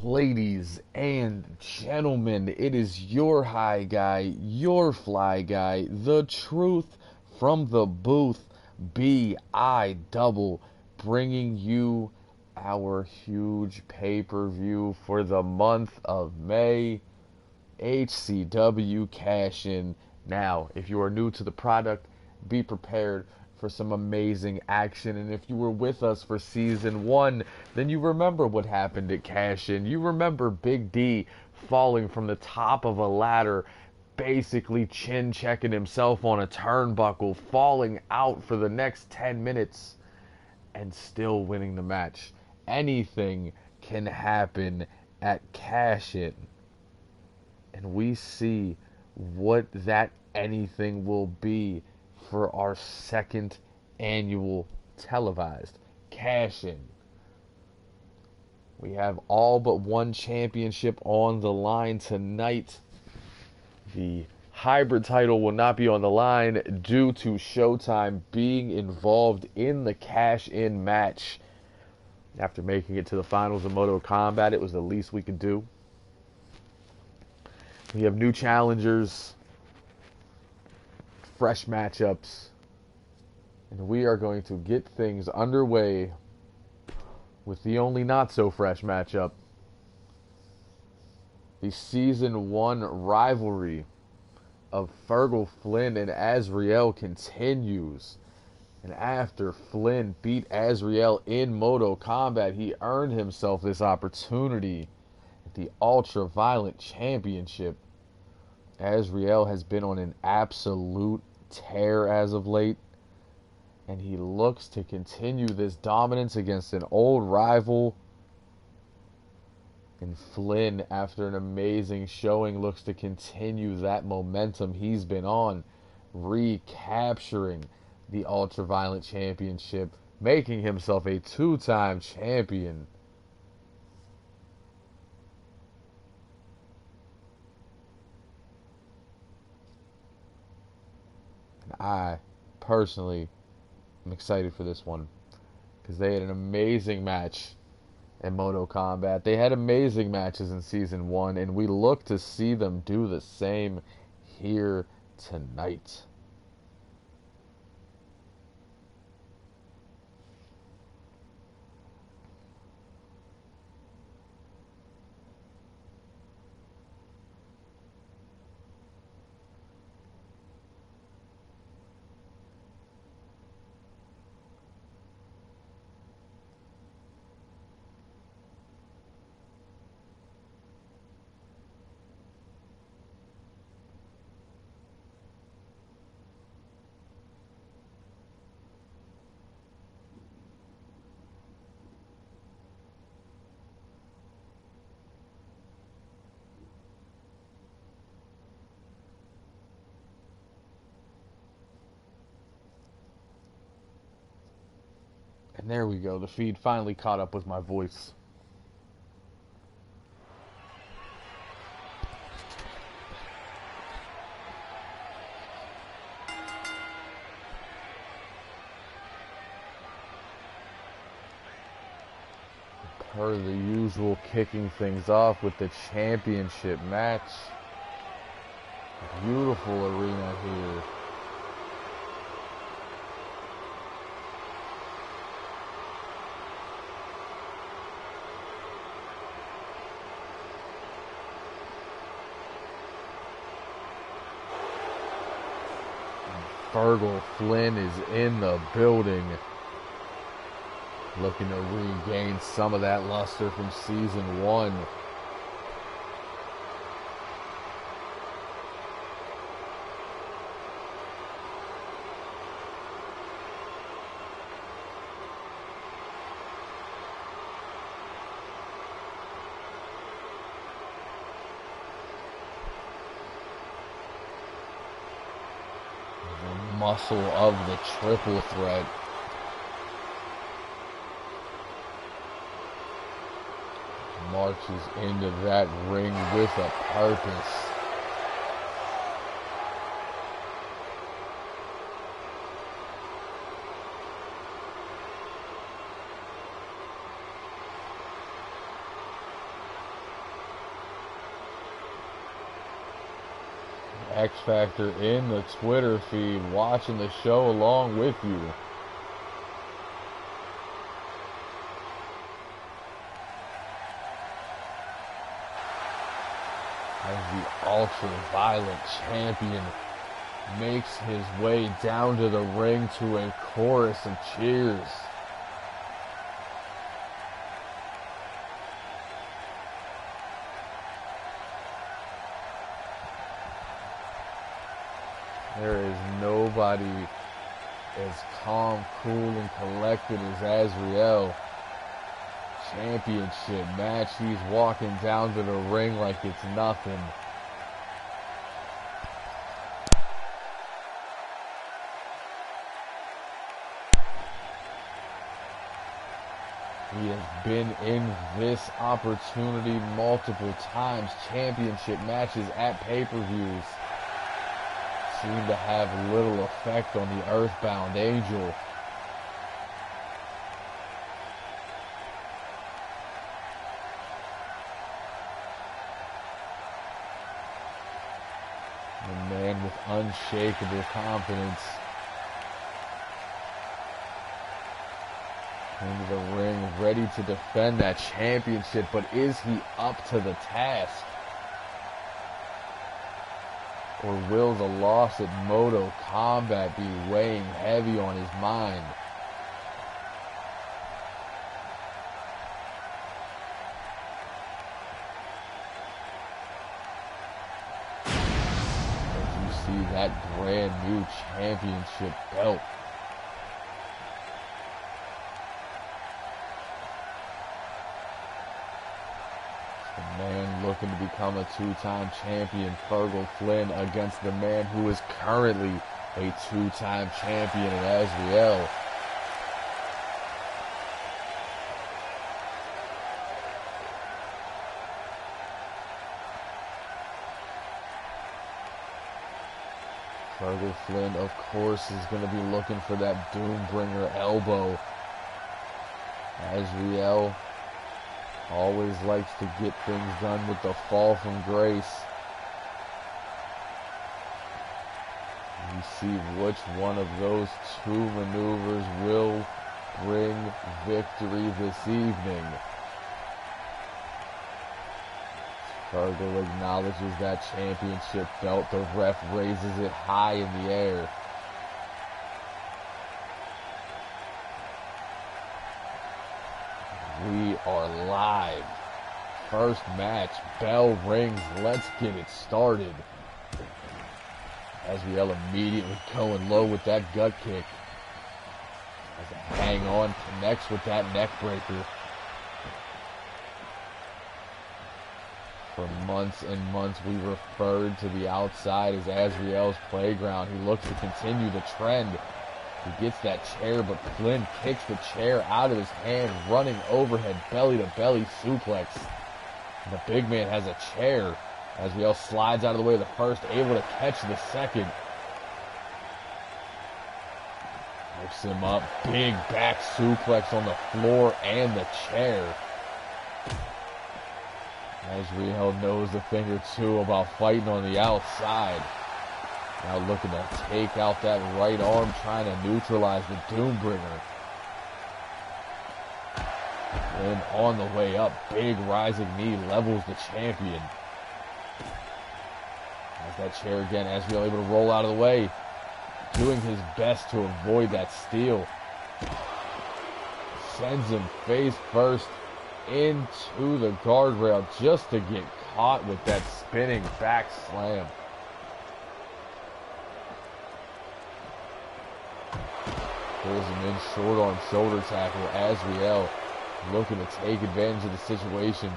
Ladies and gentlemen, it is your high guy, your fly guy, the truth from the booth, B.I. Double, bringing you our huge pay-per-view for the month of May, HCW Cash In. Now, if you are new to the product, be prepared for some amazing action. And if you were with us for season 1, then you remember what happened at Cash In. You remember Big D falling from the top of a ladder, basically chin checking himself on a turnbuckle, falling out for the next 10 minutes, and still winning the match. Anything can happen at Cash In. And we see what that anything will be for our second annual televised Cash In. We have all but one championship on the line tonight. The hybrid title will not be on the line due to Showtime being involved in the Cash In match. After making it to the finals of Moto Combat, it was the least we could do. We have new challengers, fresh matchups, and we are going to get things underway with the only not so fresh matchup. The season 1 rivalry of Fergal Flynn and Azriel continues. And after Flynn beat Azriel in Moto Combat, he earned himself this opportunity at the Ultra Violent Championship. Azriel has been on an absolute tear as of late, and he looks to continue this dominance against an old rival. And Flynn, after an amazing showing, looks to continue that momentum he's been on, recapturing the Ultra Violent Championship, making himself a 2-time champion. And I, personally, am excited for this one because they had an amazing match in Moto Combat. They had amazing matches in Season 1, and we look to see them do the same here tonight. And there we go. The feed finally caught up with my voice. Per the usual, kicking things off with the championship match. Beautiful arena here. Fergal Flynn is in the building, looking to regain some of that luster from Season 1. Muscle of the triple threat. Marches into that ring with a purpose. X Factor in the Twitter feed, watching the show along with you. As the ultra-violent champion makes his way down to the ring to a chorus of cheers. There is nobody as calm, cool, and collected as Azriel. Championship match. He's walking down to the ring like it's nothing. He has been in this opportunity multiple times. Championship matches at pay-per-views seem to have little effect on the Earthbound Angel. The man with unshakable confidence into the ring, ready to defend that championship, but is he up to the task? Or will the loss at Moto Combat be weighing heavy on his mind? As you see that brand new championship belt. Man looking to become a two-time champion, Fergal Flynn, against the man who is currently a two-time champion in Azriel. Fergal Flynn, of course, is going to be looking for that Doombringer elbow. Azriel always likes to get things done with the fall from grace. You see which one of those two maneuvers will bring victory this evening. Fergal acknowledges that championship belt. The ref raises it high in the air. We are live. First match, bell rings, let's get it started. Azriel immediately going low with that gut kick. As a hang on, connects with that neck breaker. For months and months, we referred to the outside as Azriel's playground. He looks to continue the trend. He gets that chair, but Flynn kicks the chair out of his hand, running overhead belly-to-belly suplex. And the big man has a chair. Azriel slides out of the way of the first, able to catch the second. Lifts him up, big back suplex on the floor and the chair. Azriel knows a thing or two about fighting on the outside. Now looking to take out that right arm, trying to neutralize the Doombringer. Then on the way up, big rising knee levels the champion. Has that chair again, Azriel able to roll out of the way. Doing his best to avoid that steal. Sends him face first into the guardrail just to get caught with that spinning back slam. Pulls him in, short arm shoulder tackle. Azriel looking to take advantage of the situation.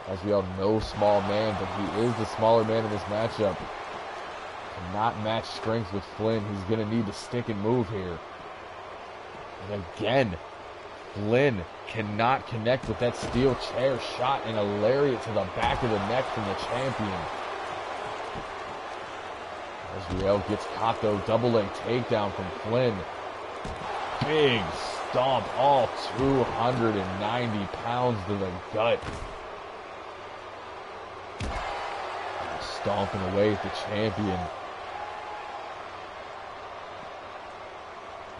Azriel, no small man, but he is the smaller man in this matchup. Cannot match strength with Flynn. He's going to need to stick and move here. And again, Flynn cannot connect with that steel chair shot, and a lariat to the back of the neck from the champion. Azriel gets caught though, double leg takedown from Flynn. Big stomp, all 290 pounds to the gut. stomping away at the champion.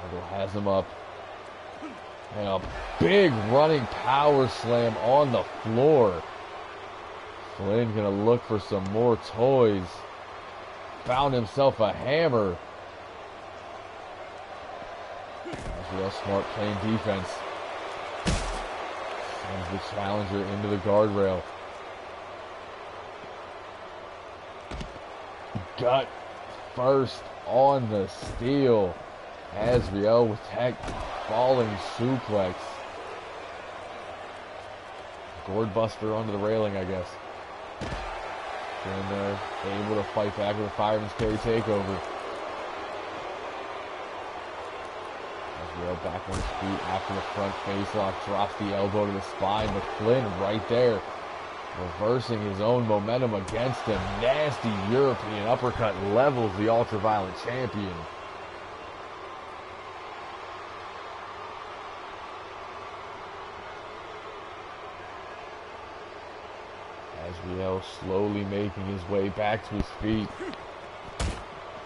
Michael has him up. And a big running power slam on the floor. Flynn gonna look for some more toys. Found himself a hammer. That's real smart playing defense. Sends the challenger into the guardrail. Gut first on the steal. Azriel with that falling suplex. Gourd buster onto the railing, I guess. And able to fight back with a fireman's carry takeover. Azriel back on his feet after the front face-off. Drops the elbow to the spine, but Flynn right there. Reversing his own momentum against him. Nasty European uppercut levels the ultraviolet champion. Azriel slowly making his way back to his feet.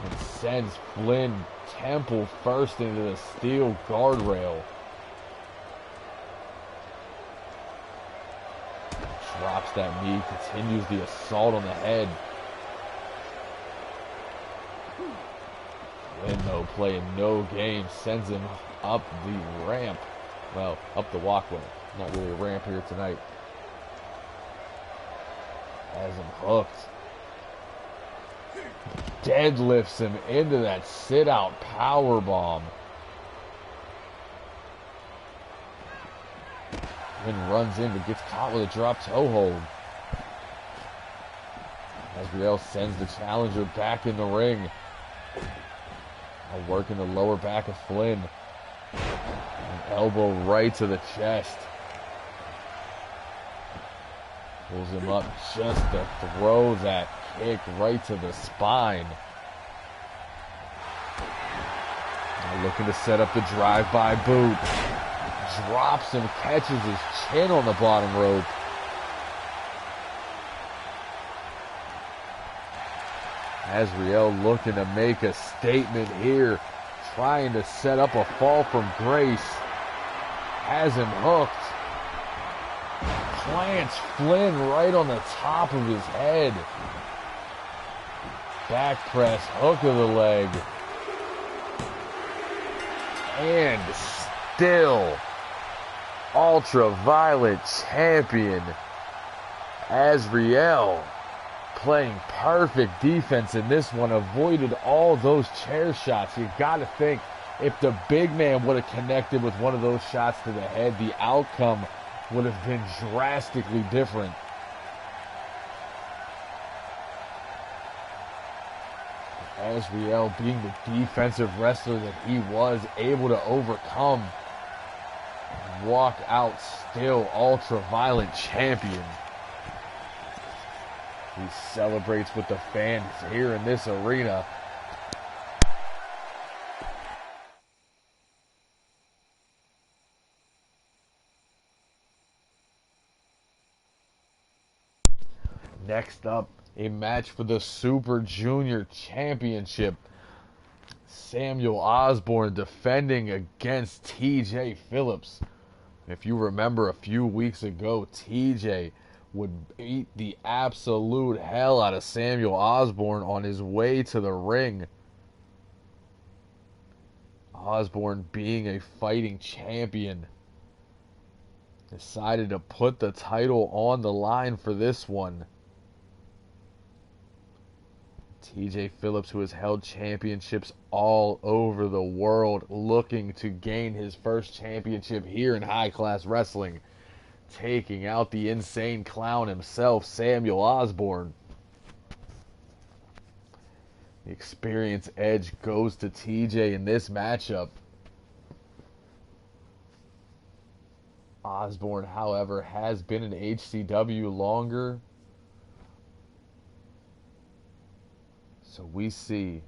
And sends Flynn temple first into the steel guardrail. Drops that knee, continues the assault on the head. Flynn, though, playing no game, sends him up the ramp. Well, up the walkway. Not really a ramp here tonight. Has him hooked. Deadlifts him into that sit-out powerbomb. Then runs in but gets caught with a drop toe hold. Azriel sends the challenger back in the ring. Now working the lower back of Flynn. An elbow right to the chest. Pulls him up just to throw that kick right to the spine. Now looking to set up the drive-by boot. Drops him, catches his chin on the bottom rope. Azriel looking to make a statement here. Trying to set up a fall from grace. Has him hooked. Plants Flynn right on the top of his head. Back press, hook of the leg. And still, ultraviolet champion Azriel playing perfect defense in this one. Avoided all those chair shots. You got to think, if the big man would have connected with one of those shots to the head, the outcome would have been drastically different. Azriel, being the defensive wrestler that he was, able to overcome and walk out still ultraviolet champion. He celebrates with the fans here in this arena. Next up, a match for the Super Junior Championship. Samuel Osborne defending against TJ Phillips. If you remember a few weeks ago, TJ would beat the absolute hell out of Samuel Osborne on his way to the ring. Osborne, being a fighting champion, decided to put the title on the line for this one. TJ Phillips, who has held championships all over the world, looking to gain his first championship here in high class wrestling, taking out the insane clown himself, Samuel Osborne. The experience edge goes to TJ in this matchup. Osborne, however, has been in HCW longer. So we see,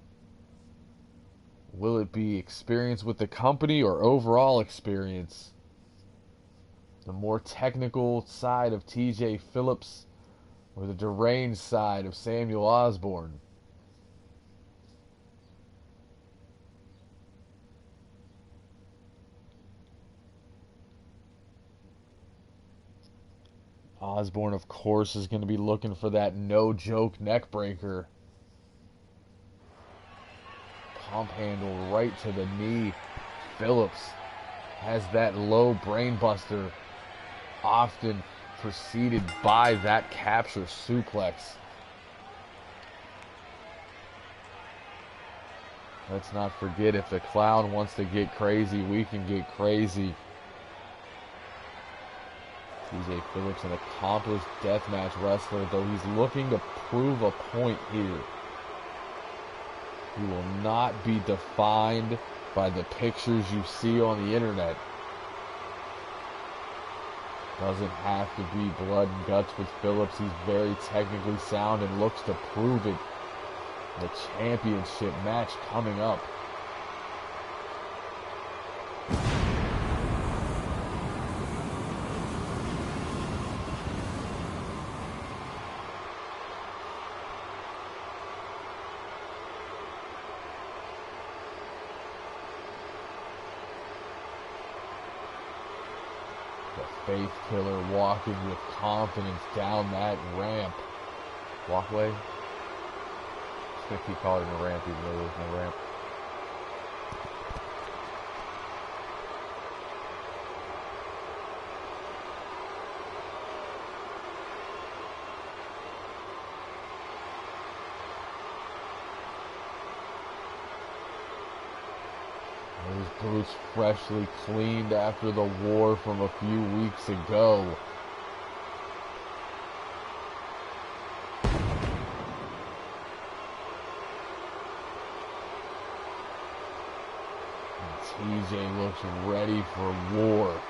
will it be experience with the company or overall experience? The more technical side of TJ Phillips or the deranged side of Samuel Osborne. Osborne, of course, is going to be looking for that no-joke neck breaker. Pump handle right to the knee. Phillips has that low brain buster, often preceded by that capture suplex. Let's not forget, if the clown wants to get crazy, we can get crazy. TJ Phillips, an accomplished deathmatch wrestler, though he's looking to prove a point here. He will not be defined by the pictures you see on the internet. Doesn't have to be blood and guts with Phillips. He's very technically sound and looks to prove it. The championship match coming up. Faith Killer walking with confidence down that ramp. Walkway? Just gonna keep calling it a ramp even though there's no ramp. Those boots freshly cleaned after the war from a few weeks ago. And TJ looks ready for war.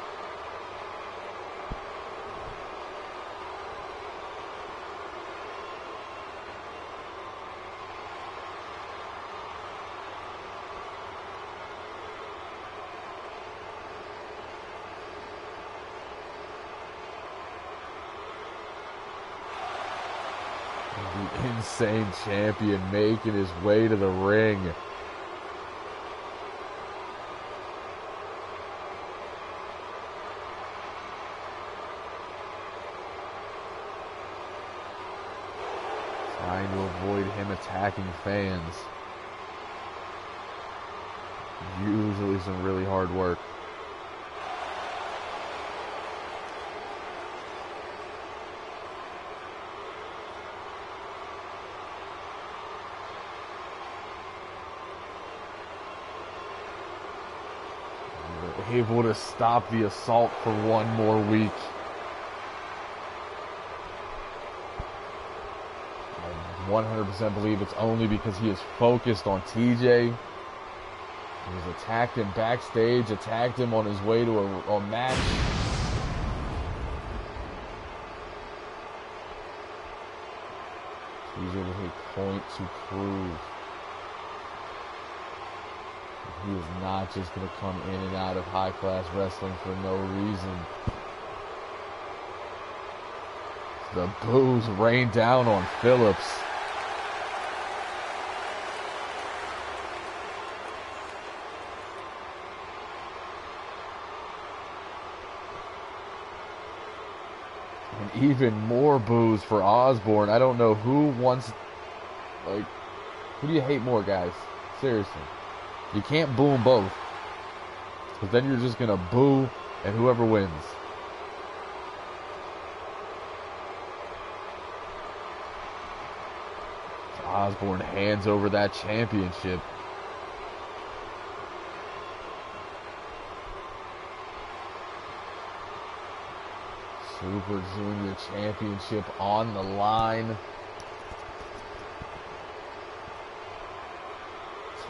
The insane champion making his way to the ring. Trying to avoid him attacking fans. Usually some really hard work. Able to stop the assault for one more week. I 100% believe it's only because he is focused on TJ. He's attacked him backstage, attacked him on his way to a match. TJ with a point to prove. He is not just going to come in and out of high-class wrestling for no reason. The boos rain down on Phillips. And even more boos for Osborne. I don't know who wants... who do you hate more, guys? Seriously. You can't boo them both, because then you're just going to boo and whoever wins. Osborne hands over that championship. Super Junior Championship on the line.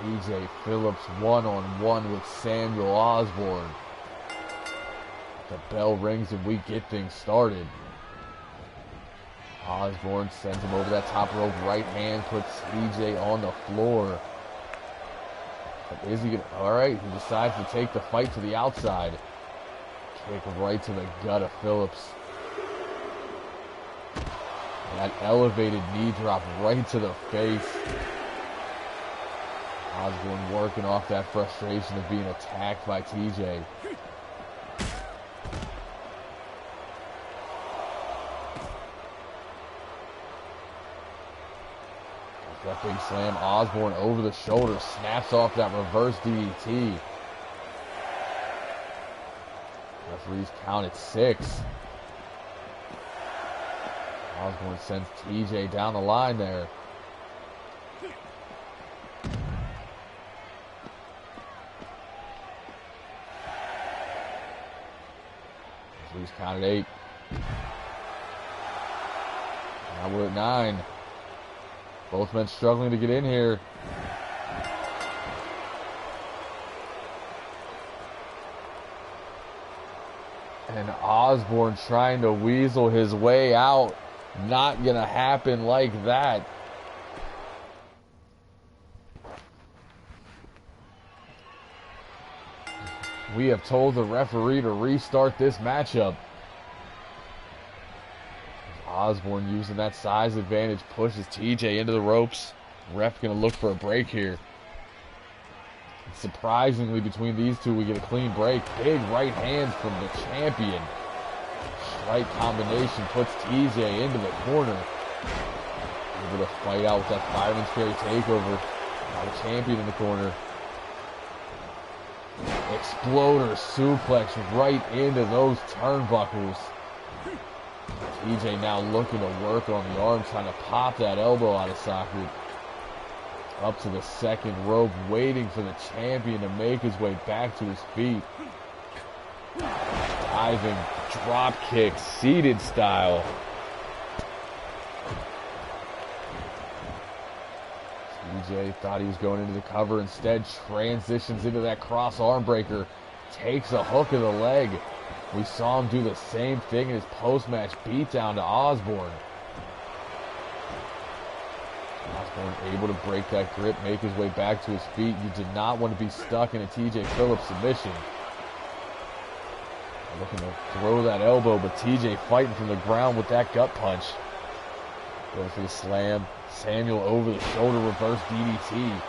TJ Phillips one-on-one with Samuel Osborne. The bell rings and we get things started. Osborne sends him over that top rope. Right hand puts TJ on the floor. But is he gonna... Alright, he decides to take the fight to the outside. Kick right to the gut of Phillips. That elevated knee drop right to the face. Osborne working off that frustration of being attacked by TJ. That big slam, Osborne over the shoulder, snaps off that reverse DDT. Referees count at 6. Osborne sends TJ down the line there. Referees count at 8. Now we're at 9. Both men struggling to get in here. And Osborne trying to weasel his way out. Not gonna happen like that. We have told the referee to restart this matchup. Osborne using that size advantage pushes TJ into the ropes. Ref gonna look for a break here. Surprisingly, between these two, we get a clean break. Big right hands from the champion. Strike combination puts TJ into the corner. Able to fight out with that fireman's carry takeover. Got the champion in the corner. Exploder suplex right into those turnbuckles. TJ now looking to work on the arm, trying to pop that elbow out of socket. Up to the second rope, waiting for the champion to make his way back to his feet. Diving drop kick, seated style. TJ thought he was going into the cover, instead transitions into that cross arm breaker. Takes a hook of the leg. We saw him do the same thing in his post-match beatdown to Osborne. Osborne able to break that grip, make his way back to his feet. You did not want to be stuck in a TJ Phillips submission. Looking to throw that elbow, but TJ fighting from the ground with that gut punch. Going for the slam. Samuel over the shoulder reverse DDT.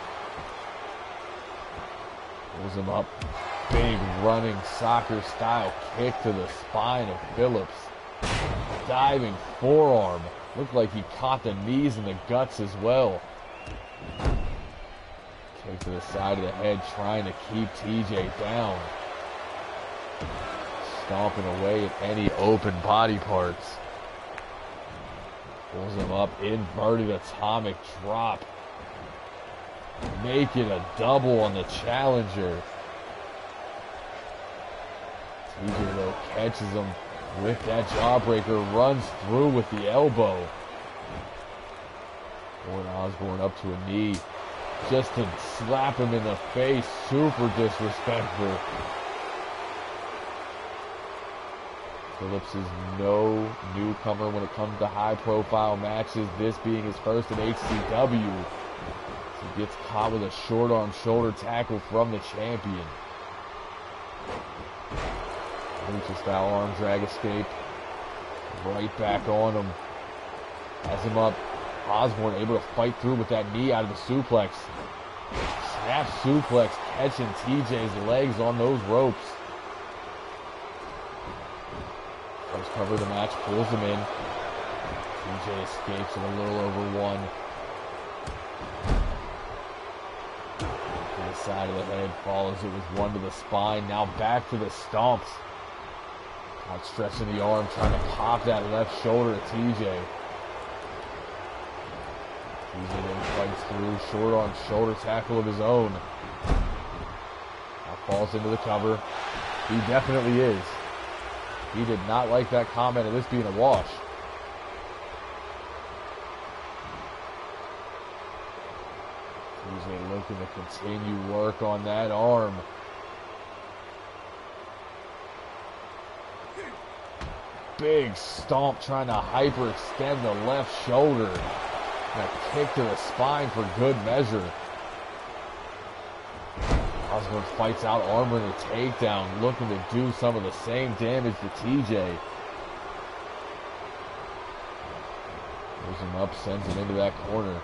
Pulls him up. Big running soccer style kick to the spine of Phillips. Diving forearm. Looked like he caught the knees and the guts as well. Kick to the side of the head, trying to keep TJ down. Stomping away at any open body parts. Pulls him up, inverted atomic drop. Making a double on the challenger. TJ though catches him with that jawbreaker, runs through with the elbow. Going Osborne up to a knee, just to slap him in the face. Super disrespectful. Phillips is no newcomer when it comes to high-profile matches, this being his first at HCW. He gets caught with a short-arm shoulder tackle from the champion. Lucha-style arm drag escape. Right back on him. Has him up. Osborne able to fight through with that knee out of the suplex. Snap suplex, catching TJ's legs on those ropes. First cover of the match, pulls him in. TJ escapes at a little over 1. To the side of the head, follows it with 1 to the spine. Now back to the stomps. Outstretching the arm, trying to pop that left shoulder to TJ. TJ then fights through, short arm shoulder tackle of his own. Now falls into the cover. He definitely is. He did not like that comment of this being a wash. TJ looking to continue work on that arm. Big stomp, trying to hyperextend the left shoulder. And a kick to the spine for good measure. Osborne fights out, armor the takedown, looking to do some of the same damage to TJ. up, sends him into that corner.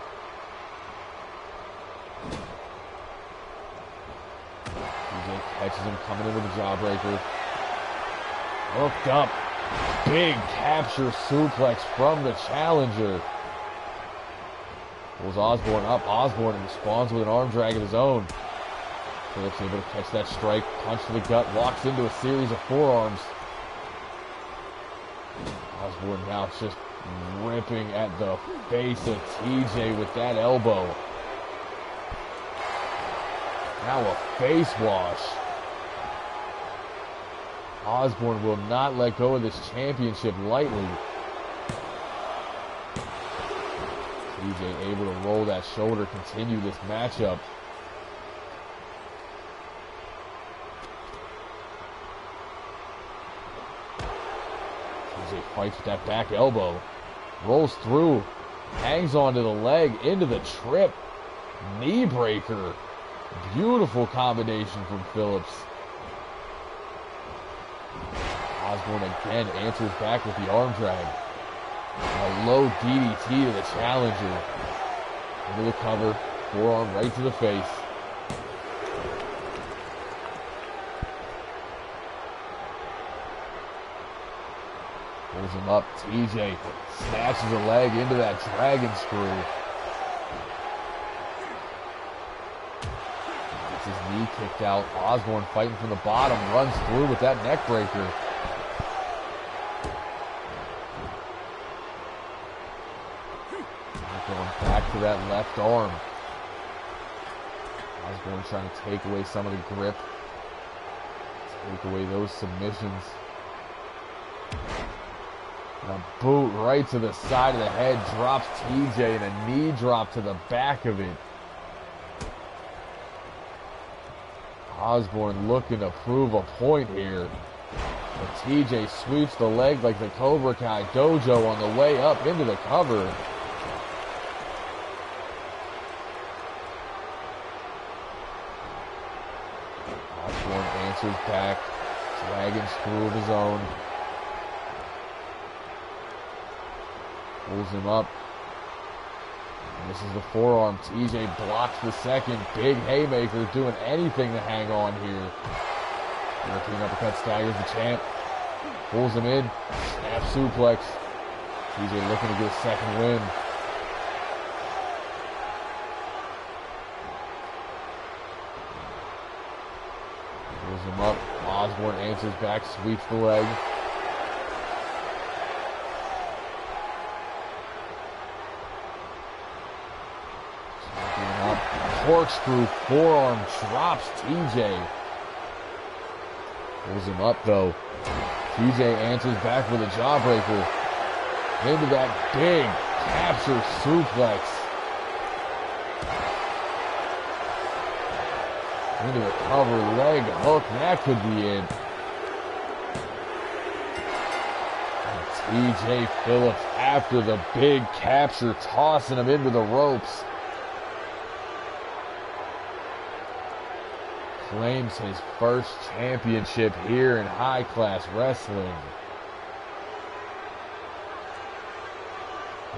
TJ catches him coming in with a jawbreaker. Hooked up. Big capture suplex from the challenger. Pulls Osborne up. Osborne responds with an arm drag of his own. Phillips able to catch that strike. Punch to the gut. Walks into a series of forearms. Osborne now just ripping at the face of TJ with that elbow. Now a face wash. Osborne will not let go of this championship lightly. TJ able to roll that shoulder, continue this matchup. TJ fights with that back elbow. Rolls through. Hangs onto the leg, into the trip. Knee breaker. Beautiful combination from Phillips. Osborne again answers back with the arm drag. A low DDT to the challenger. Into the cover. Forearm right to the face. Pulls him up. TJ snatches a leg into that dragon screw. Gets his knee kicked out. Osborne fighting from the bottom. Runs through with that neck breaker. Going back to that left arm. Osborne trying to take away some of the grip. Take away those submissions. And a boot right to the side of the head. Drops TJ and a knee drop to the back of it. Osborne looking to prove a point here. But TJ sweeps the leg like the Cobra Kai Dojo on the way up into the cover. Answers back. Dragon screw of his own. Pulls him up. And this is the forearm. TJ blocks the second. Big haymaker doing anything to hang on here. European uppercut staggers the champ. Pulls him in. Snap suplex. TJ looking to get a second win. Pulls him up. Osborne answers back, sweeps the leg. Champion up. Corkscrew forearm drops TJ. Pulls him up though. TJ answers back with a jawbreaker. Into that big capture suplex. Into the cover, leg hook, that could be it. And TJ Phillips after the big capture, tossing him into the ropes. Claims his first championship here in high class wrestling.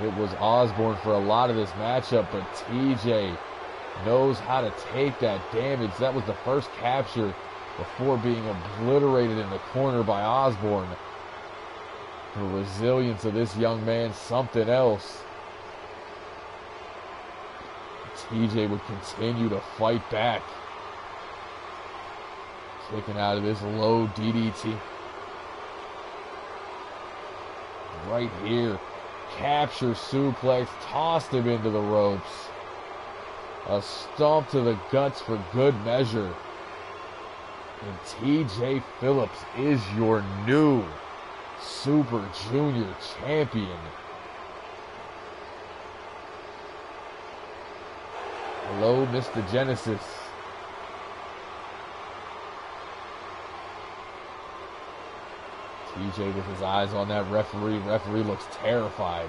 It was Osborne for a lot of this matchup, but TJ knows how to take that damage. That was the first capture before being obliterated in the corner by Osborne. The resilience of this young man, something else. TJ would continue to fight back. Kicking out of this low DDT. Right here. Capture suplex, tossed him into the ropes. A stomp to the guts for good measure. And TJ Phillips is your new Super Junior champion. Hello, Mr. Genesis. TJ with his eyes on that referee. Referee looks terrified.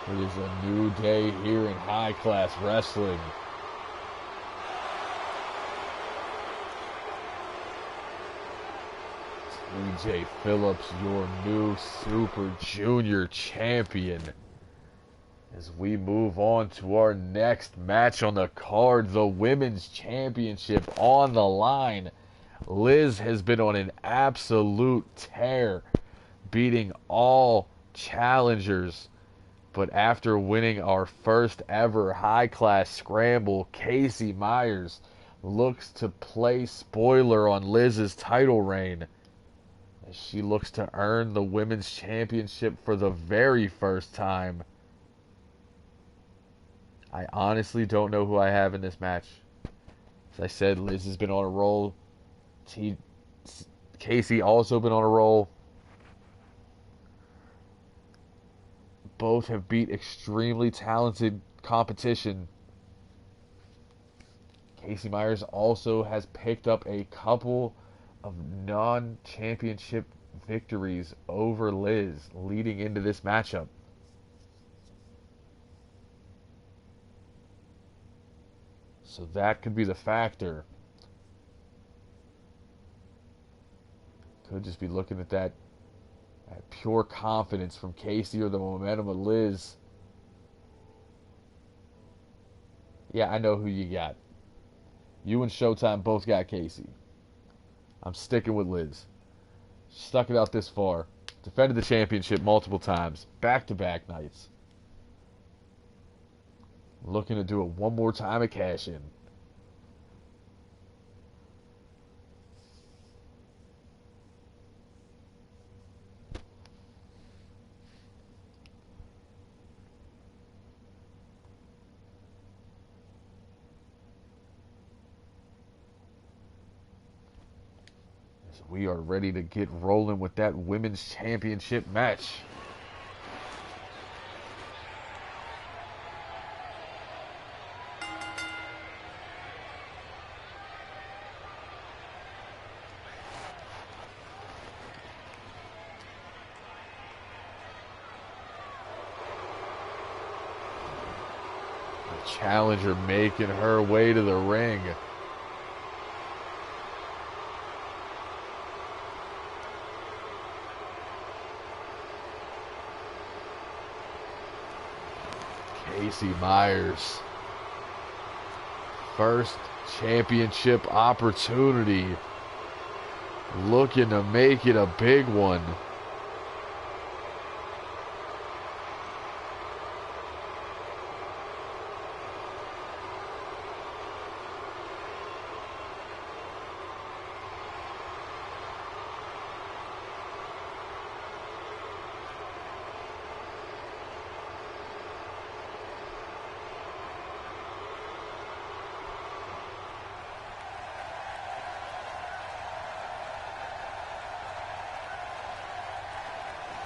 It is a new day here in high class wrestling. MJ Phillips, your new Super Junior champion. As we move on to our next match on the card, the Women's Championship on the line. Liz has been on an absolute tear, beating all challengers. But after winning our first ever high-class scramble, Casey Myers looks to play spoiler on Liz's title reign, as she looks to earn the Women's Championship for the very first time. I honestly don't know who I have in this match. As I said, Liz has been on a roll. Casey also been on a roll. Both have beat extremely talented competition. Casey Myers also has picked up a couple of non-championship victories over Liz leading into this matchup. So that could be the factor. Could just be looking at that pure confidence from Casey or the momentum of Liz. Yeah, I know who you got. You and Showtime both got Casey. I'm sticking with Liz. Stuck it out this far. Defended the championship multiple times. Back-to-back nights. Looking to do it one more time at Cash In. We are ready to get rolling with that Women's Championship match. The challenger making her way to the ring. Casey Myers, first championship opportunity, looking to make it a big one.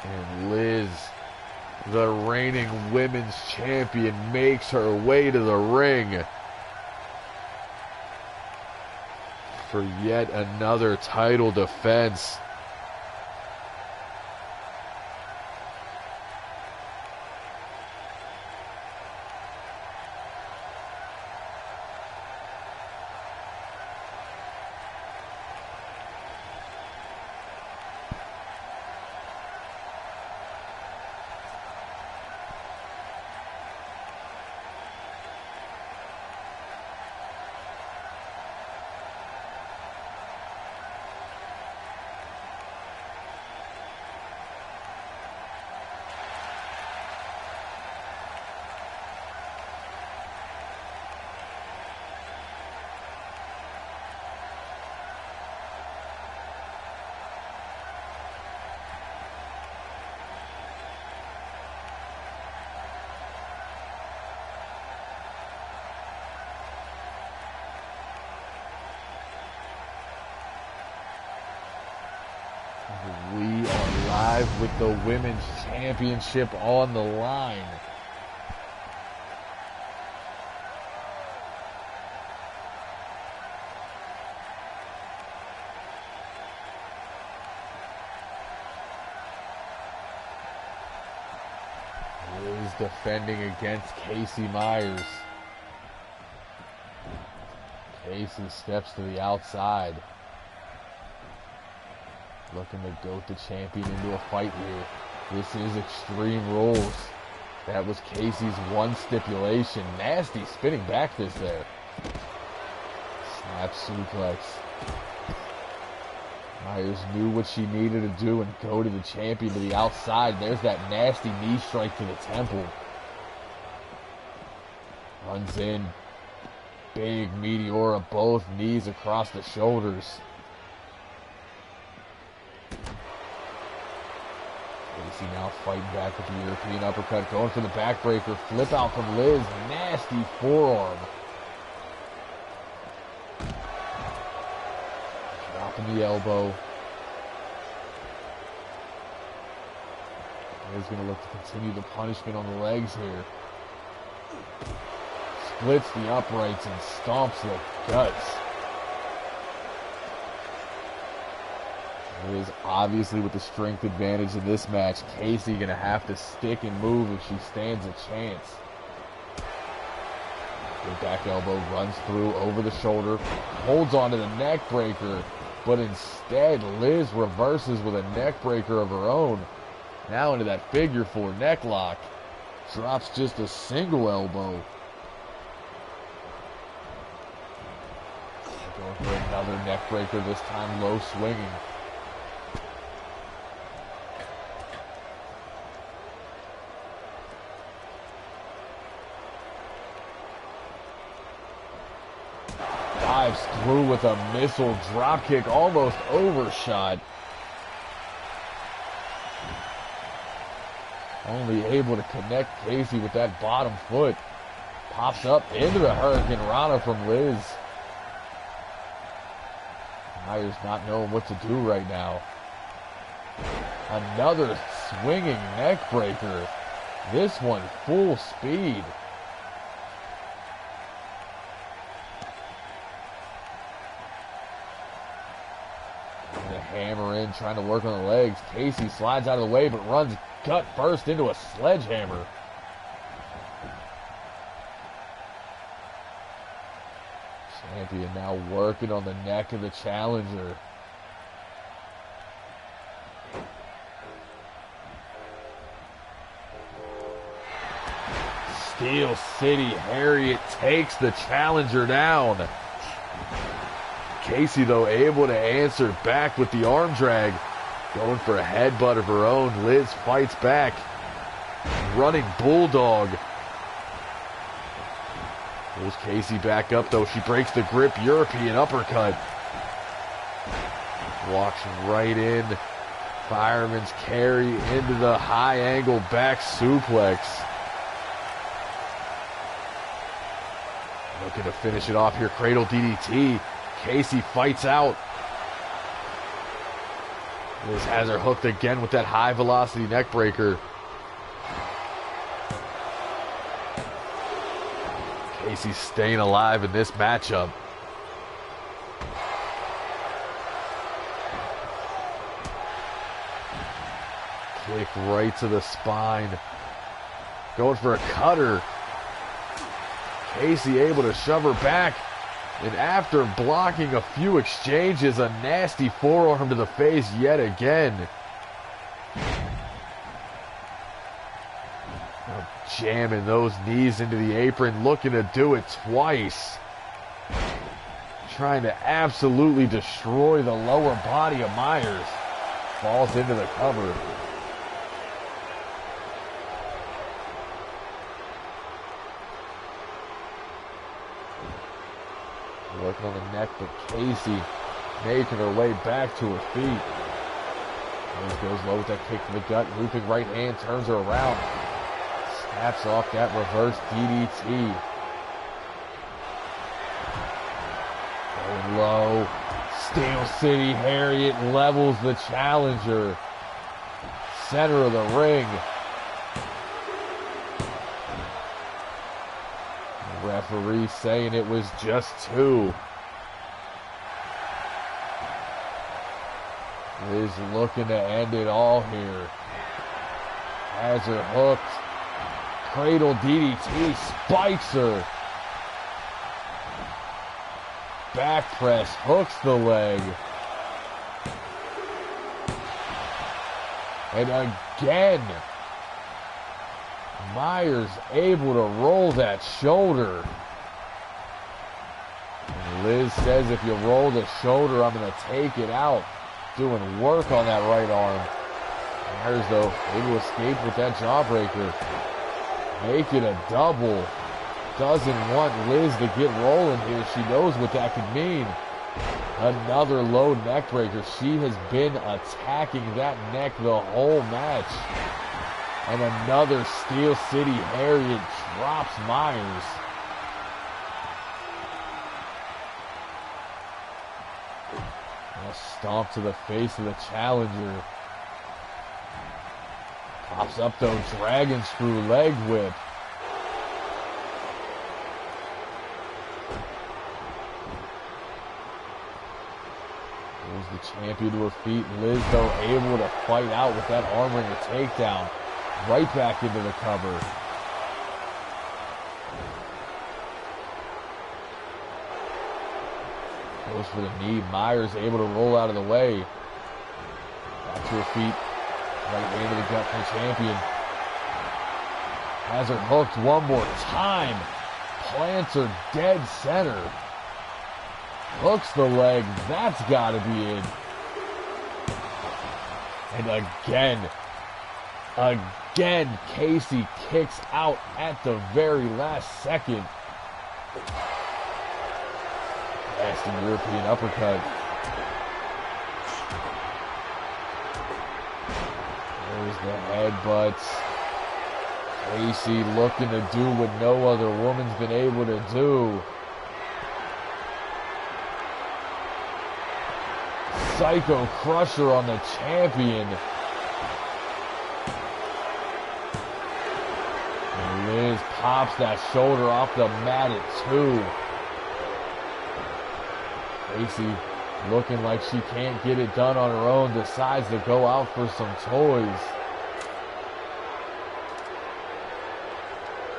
And Liz, the reigning women's champion, makes her way to the ring for yet another title defense. We are live with the Women's Championship on the line. Liz defending against Casey Myers. Casey steps to the outside. Looking to goat the champion into a fight here. This is Extreme Rules. That was Casey's one stipulation. Nasty spinning back fist there. Snap suplex. Myers knew what she needed to do and go to the champion to the outside. There's that nasty knee strike to the temple. Runs in. Big Meteora, both knees across the shoulders. Casey now fighting back with the European uppercut. Going for the backbreaker. Flip out from Liz. Nasty forearm. Dropping the elbow. Liz going to look to continue the punishment on the legs here. Splits the uprights and stomps the guts. Liz obviously with the strength advantage in this match. Casey going to have to stick and move if she stands a chance. The back elbow runs through over the shoulder. Holds onto the neck breaker. But instead, Liz reverses with a neck breaker of her own. Now into that figure four neck lock. Drops just a single elbow. Going for another neck breaker, this time low swinging. Dives through with a missile dropkick, almost overshot. Only able to connect Casey with that bottom foot. Pops up into the Hurricane Rana from Liz. Myers not knowing what to do right now. Another swinging neck breaker. This one full speed. And the hammer in, trying to work on the legs. Casey slides out of the way, but runs gut first into a sledgehammer. Champion now working on the neck of the challenger. Steel City Harriet takes the challenger down. Casey, though, able to answer back with the arm drag. Going for a headbutt of her own. Liz fights back. Running bulldog. Pulls Casey back up, though. She breaks the grip. European uppercut. Walks right in. Fireman's carry into the high angle back suplex. Looking to finish it off here. Cradle DDT. Casey fights out. Liz has her hooked again with that high velocity neck breaker. Casey staying alive in this matchup. Kick right to the spine. Going for a cutter. Casey able to shove her back. And after blocking a few exchanges, a nasty forearm to the face yet again. Now jamming those knees into the apron, looking to do it twice. Trying to absolutely destroy the lower body of Myers. Falls into the cover. Working on the neck, but Casey making her way back to her feet. Liz goes low with that kick to the gut, looping right hand, turns her around. Snaps off that reverse DDT. Going low. Steel City Harriet levels the challenger. Center of the ring. Referee saying it was just 2. Liz looking to end it all here. Has her hooked. Cradle DDT, spikes her. Back press, hooks the leg. And again, Myers able to roll that shoulder. And Liz says, if you roll the shoulder, I'm going to take it out. Doing work on that right arm. Myers, though, able to escape with that jawbreaker. Make it a double. Doesn't want Liz to get rolling here. She knows what that could mean. Another low neck breaker. She has been attacking that neck the whole match. And another Steel City Harriet drops Myers. A stomp to the face of the challenger. Pops up though, dragon screw leg whip. Pulls the champion to her feet. Liz, though, able to fight out with that arm wringer takedown. Right back into the cover. Goes for the knee. Myers able to roll out of the way. Back to her feet. Right hand to the gut for the champion. Has her hooked one more time. Plants her dead center. Hooks the leg. That's got to be in. And again, Casey kicks out at the very last second. Nasty European uppercut. There's the headbutts. Casey looking to do what no other woman's been able to do. Psycho Crusher on the champion. And Liz pops that shoulder off the mat at 2. Casey looking like she can't get it done on her own, decides to go out for some toys.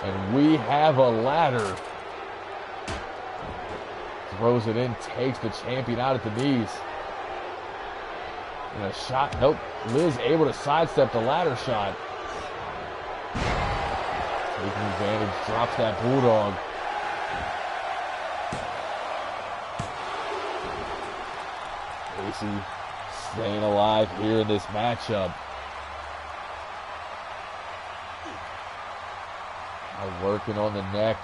And we have a ladder. Throws it in, takes the champion out at the knees. And a shot, nope. Liz able to sidestep the ladder shot. Taking advantage, drops that bulldog. Casey staying alive here in this matchup. Working on the neck.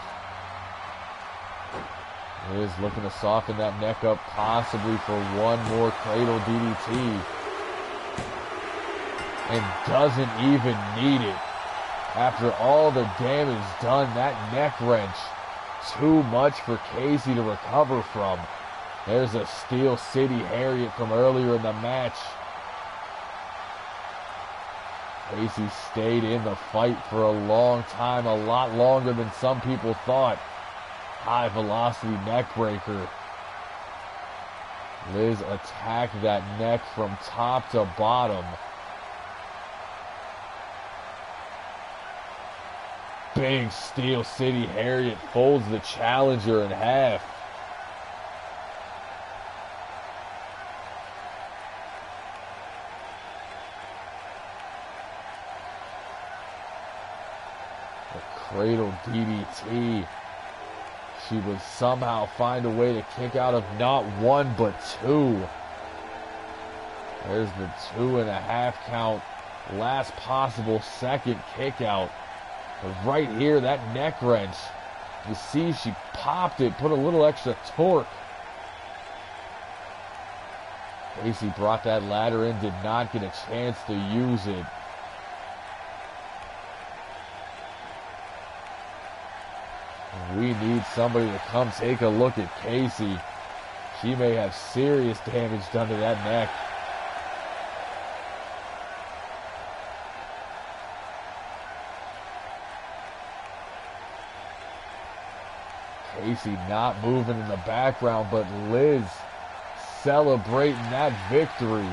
Liz looking to soften that neck up, possibly for one more cradle DDT. And doesn't even need it. After all the damage done, that neck wrench, too much for Casey to recover from. There's a Steel City Harriet from earlier in the match. Casey stayed in the fight for a long time, a lot longer than some people thought. High velocity neck breaker. Liz attacked that neck from top to bottom. Big Steel City Harriet folds the challenger in half. Cradle DDT. She would somehow find a way to kick out of not one but 2. There's the 2.5 count. Last possible second kick out. But right here, that neck wrench. You see she popped it, put a little extra torque. Casey brought that ladder in, did not get a chance to use it. We need somebody to come take a look at Casey. She may have serious damage done to that neck. Casey not moving in the background, but Liz celebrating that victory.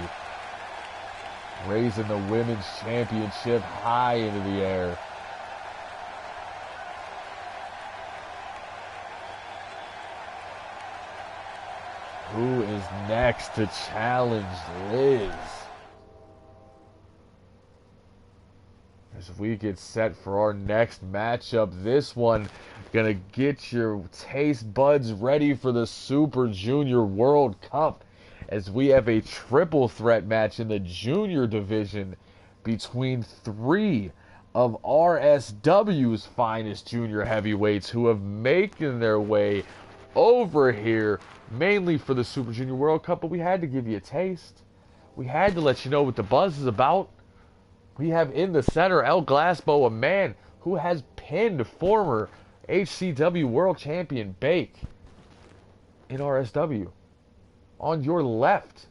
Raising the women's championship high into the air. Who is next to challenge Liz? as we get set for our next matchup. This one gonna get your taste buds ready for the Super Junior World Cup, as we have a triple threat match in the junior division between three of RSW's finest junior heavyweights who have making their way over here mainly for the Super Junior World Cup, but we had to give you a taste. We had to let you know what the buzz is about. We have in the center El Glasbo, a man who has pinned former HCW World Champion Bake in RSW. On your left,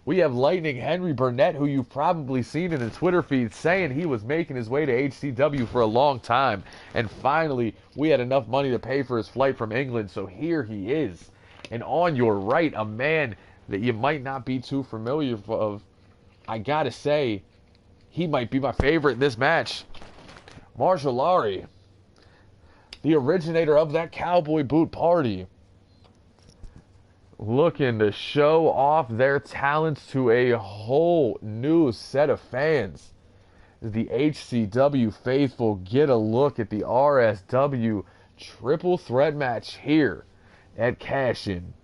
we have Lightning Henry Burnett, who you've probably seen in the Twitter feed saying he was making his way to HCW for a long time. And finally, we had enough money to pay for his flight from England, so here he is. And on your right, a man that you might not be too familiar of. I gotta say, he might be my favorite in this match. Marshall Lowry, the originator of that cowboy boot party, looking to show off their talents to a whole new set of fans. The HCW faithful get a look at the RSW triple threat match here at Cash In.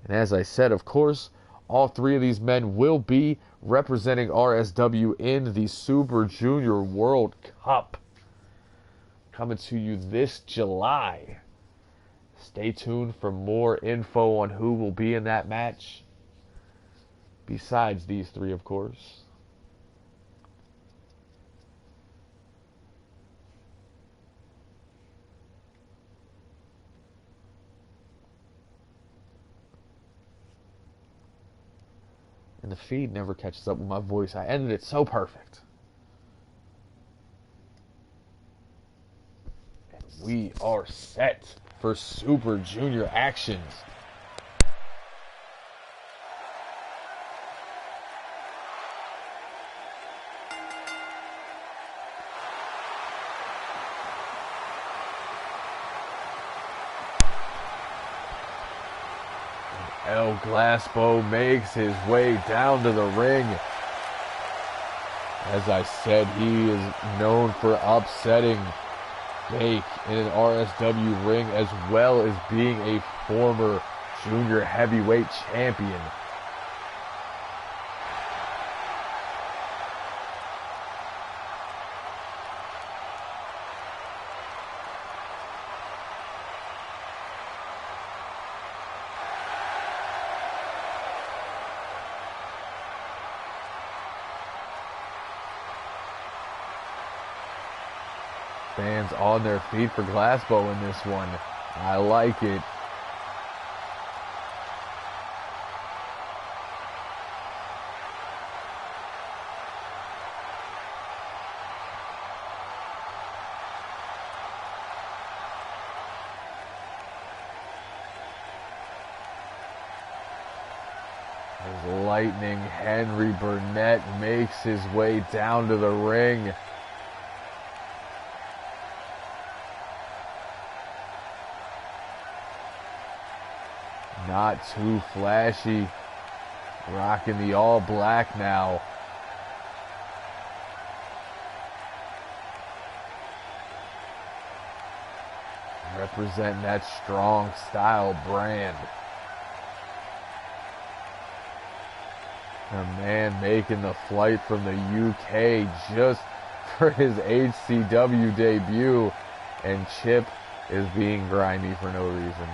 And as I said, of course, all three of these men will be representing RSW in the Super Junior World Cup, coming to you this July. Stay tuned for more info on who will be in that match, besides these three, of course. And the feed never catches up with my voice. I ended it so perfect. And we are set for Super Junior actions. El Glasbo makes his way down to the ring. As I said, he is known for upsetting Bake in an RSW ring, as well as being a former junior heavyweight champion. Fans on their feet for Glasbo in this one. I like it. As Lightning Henry Burnett makes his way down to the ring. Not too flashy. Rocking the all black now. Representing that strong style brand. A man making the flight from the UK just for his HCW debut. And Chip is being grimy for no reason.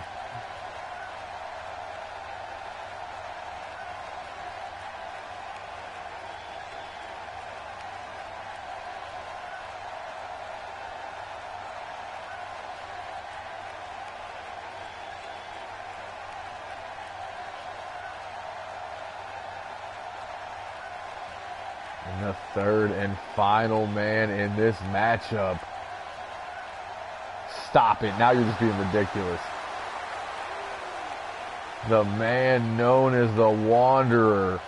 And the third and final man in this matchup. Stop it. Now you're just being ridiculous. The man known as the Wanderer.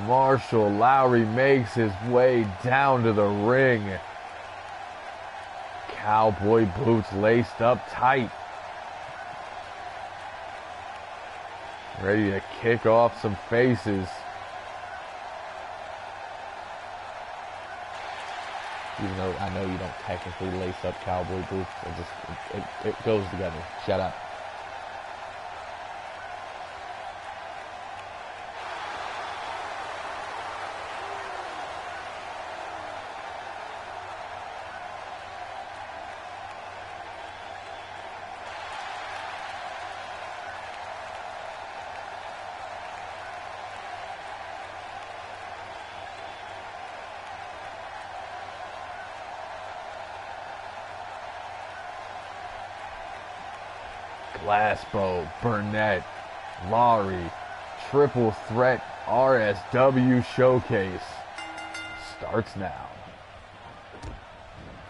Marshall Lowry makes his way down to the ring. Cowboy boots laced up tight. Ready to kick off some faces. Even though I know you don't technically lace up cowboy boots, it goes together. Shut up. Glasgow, Burnett, Laurie, triple threat RSW showcase starts now.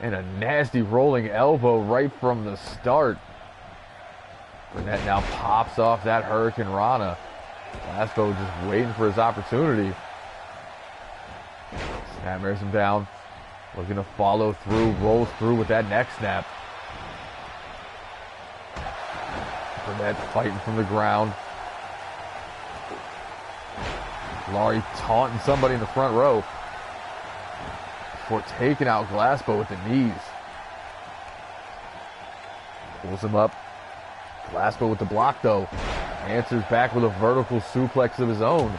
And a nasty rolling elbow right from the start. Burnett now pops off that Hurricane Rana. Glasgow just waiting for his opportunity. Snapmares him down. Looking to follow through, rolls through with that neck snap. Burnett fighting from the ground. Laurie taunting somebody in the front row before taking out Glasgow with the knees. Pulls him up. Glasgow with the block though. Answers back with a vertical suplex of his own.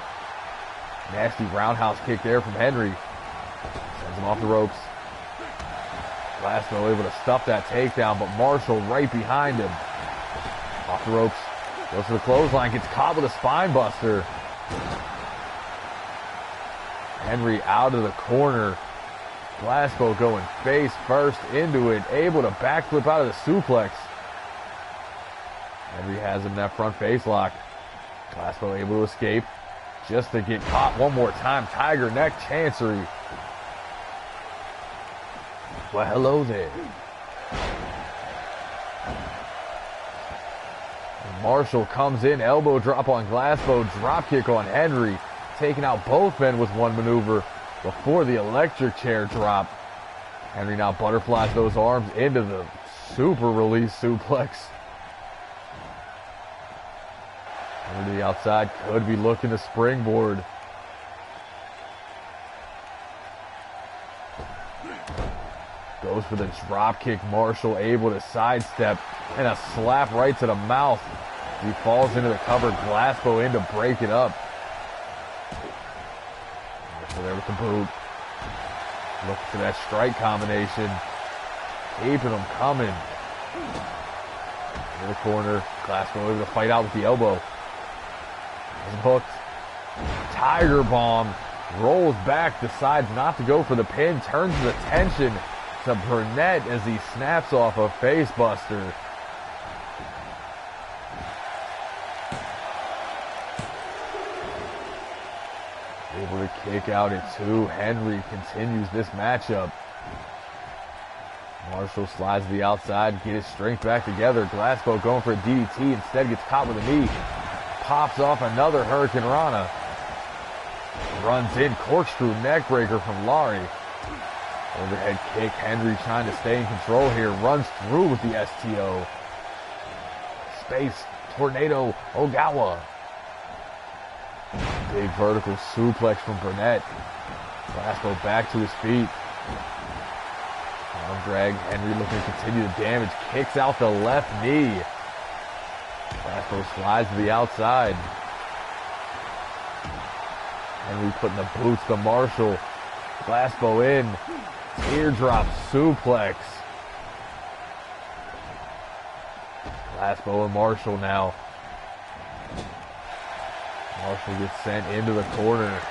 Nasty roundhouse kick there from Henry. Sends him off the ropes. Glasgow able to stuff that takedown, but Marshall right behind him. Off the ropes. Goes for the clothesline. Gets caught with a spine buster. Henry out of the corner. Glasgow going face first into it. Able to backflip out of the suplex. Henry has him in that front face lock. Glasgow able to escape. Just to get caught one more time. Tiger neck chancery. Well, hello there. Marshall comes in, elbow drop on Glasgow, drop kick on Henry, taking out both men with one maneuver before the electric chair drop. Henry now butterflies those arms into the super release suplex. Over to the outside, could be looking to springboard. Goes for the drop kick. Marshall able to sidestep and a slap right to the mouth. He falls into the cover. Glasgow in to break it up. Marshall there with the boot. Looking for that strike combination. Keeping them coming. In the corner. Glasgow able to fight out with the elbow. He's hooked. Tiger bomb. Rolls back. Decides not to go for the pin. Turns his attention to Burnett as he snaps off a face buster. Able to kick out at 2. Henry continues this matchup. Marshall slides to the outside, get his strength back together. Glasgow going for a DDT, instead gets caught with a knee. Pops off another Hurricane Rana. Runs in, corkscrew neckbreaker from Laurie. Overhead kick. Henry trying to stay in control here. Runs through with the STO. Space tornado Ogawa. Big vertical suplex from Burnett. Glasgow back to his feet. Arm drag. Henry looking to continue the damage. Kicks out the left knee. Glasgow slides to the outside. Henry putting the boots to Marshall. Glasgow in. Teardrop suplex. Glasgow and Marshall now. Marshall gets sent into the corner.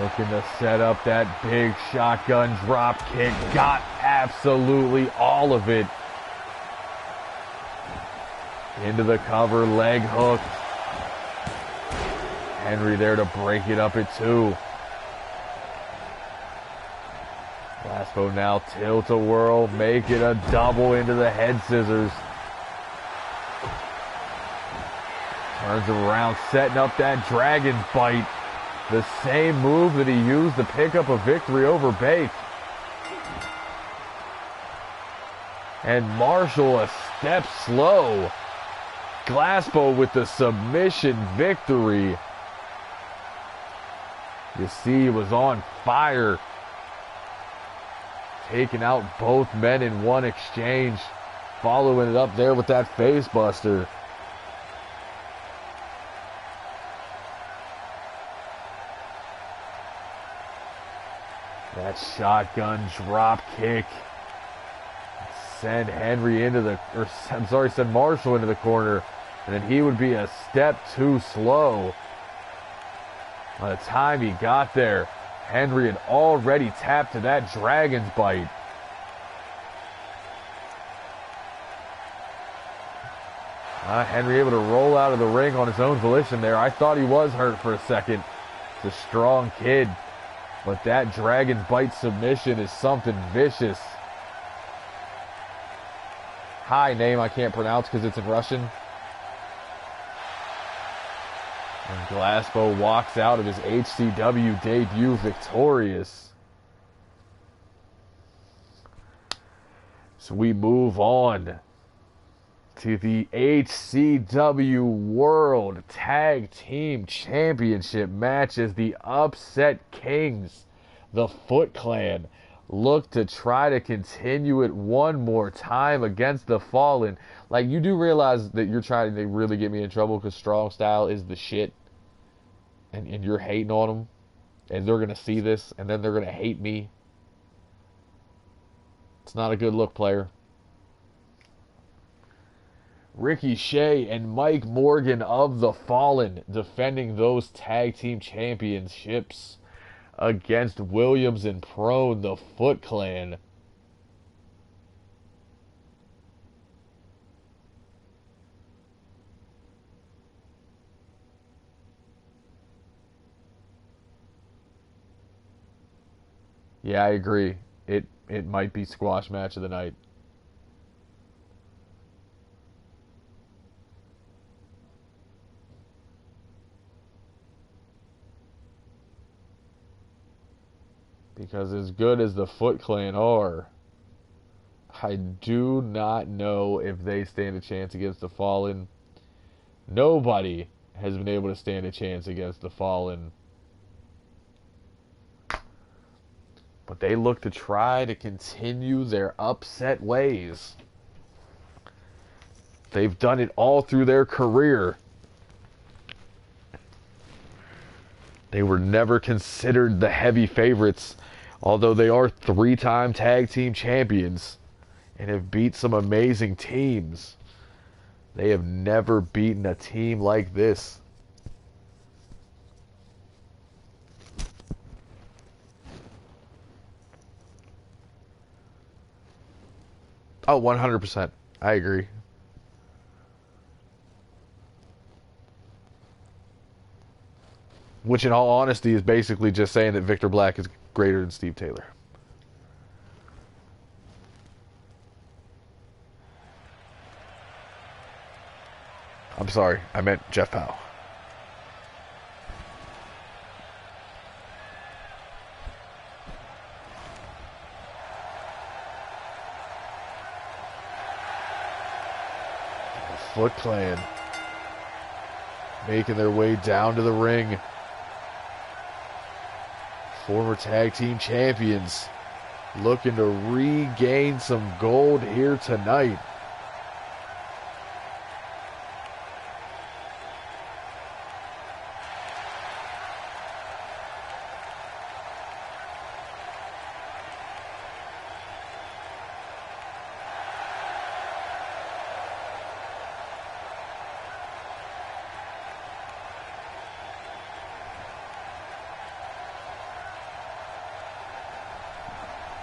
Looking to set up that big shotgun drop kick. Got absolutely all of it. Into the cover, leg hook. Henry there to break it up at 2. Glasgow now tilt-a-whirl, make it a double into the head scissors. Turns around, setting up that dragon bite. The same move that he used to pick up a victory over Bake. And Marshall a step slow. Glasgow with the submission victory. You see, he was on fire. Taking out both men in one exchange. Following it up there with that face buster. That shotgun drop kick. Send Henry into the, or I'm sorry, send Marshall into the corner. And then he would be a step too slow. By the time he got there, Henry had already tapped to that dragon's bite. Henry able to roll out of the ring on his own volition there. I thought he was hurt for a second. He's a strong kid. But that dragon's bite submission is something vicious. Hi, name I can't pronounce because it's in Russian. And Glasgow walks out of his HCW debut victorious. So we move on to the HCW World Tag Team Championship match as the Upset Kings, the Foot Clan, look to try to continue it one more time against the Fallen. Like, you do realize that you're trying to really get me in trouble because Strong Style is the shit. And you're hating on them. And they're going to see this. And then they're going to hate me. It's not a good look, player. Ricky Shea and Mike Morgan of the Fallen defending those tag team championships against Williams and Prone, the Foot Clan. Yeah, I agree. It might be squash match of the night. Because as good as the Foot Clan are, I do not know if they stand a chance against the Fallen. Nobody has been able to stand a chance against the Fallen. But they look to try to continue their upset ways. They've done it all through their career. They were never considered the heavy favorites, although they are 3-time tag team champions and have beat some amazing teams. They have never beaten a team like this. Oh, 100%. I agree. Which, in all honesty, is basically just saying that Victor Black is greater than Steve Taylor. I'm sorry. I meant Jeff Powell. The Foot Clan making their way down to the ring. Former tag team champions looking to regain some gold here tonight.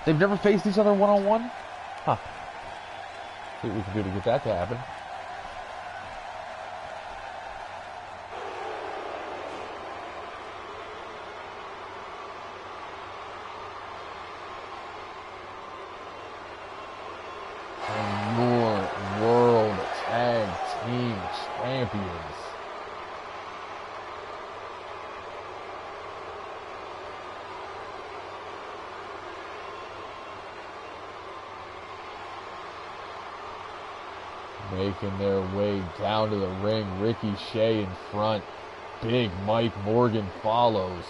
They've never faced each other one-on-one? Huh. See what we can do to get that to happen. And your World Tag Team Champions. Making their way down to the ring. Ricky Shea in front. Big Mike Morgan follows.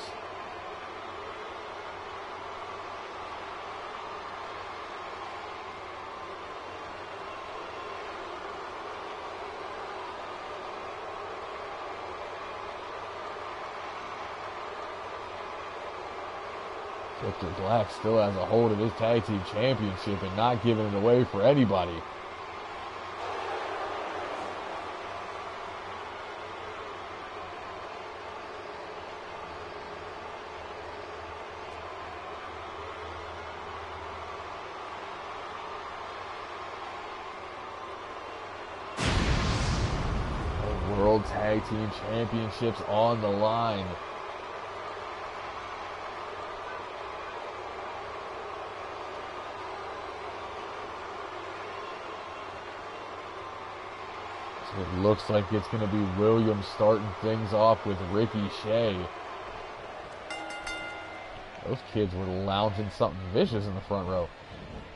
Victor Black still has a hold of his tag team championship and not giving it away for anybody. The World Tag Team Championships on the line. It looks like it's going to be Williams starting things off with Ricky Shea. Those kids were lounging something vicious in the front row.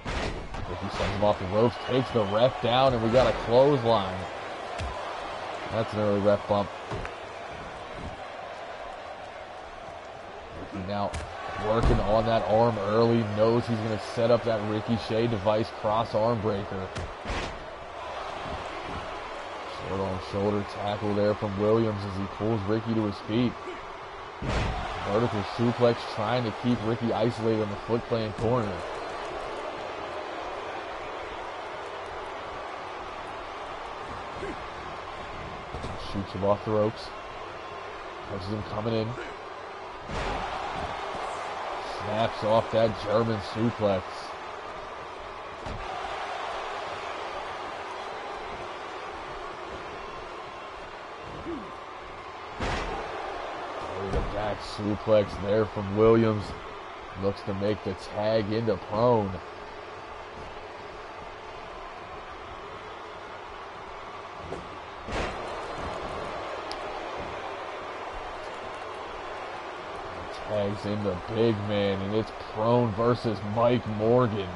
Ricky sends him off the ropes, takes the ref down, and we got a clothesline. That's an early ref bump. Ricky now working on that arm early, knows he's going to set up that Ricky Shea device cross arm breaker. Short on shoulder tackle there from Williams as he pulls Ricky to his feet. Vertical suplex trying to keep Ricky isolated on the Foot Clan corner. Shoots him off the ropes. Catches him coming in. Snaps off that German suplex. Back suplex there from Williams. Looks to make the tag into prone. Tags in the big man, and it's prone versus Mike Morgan.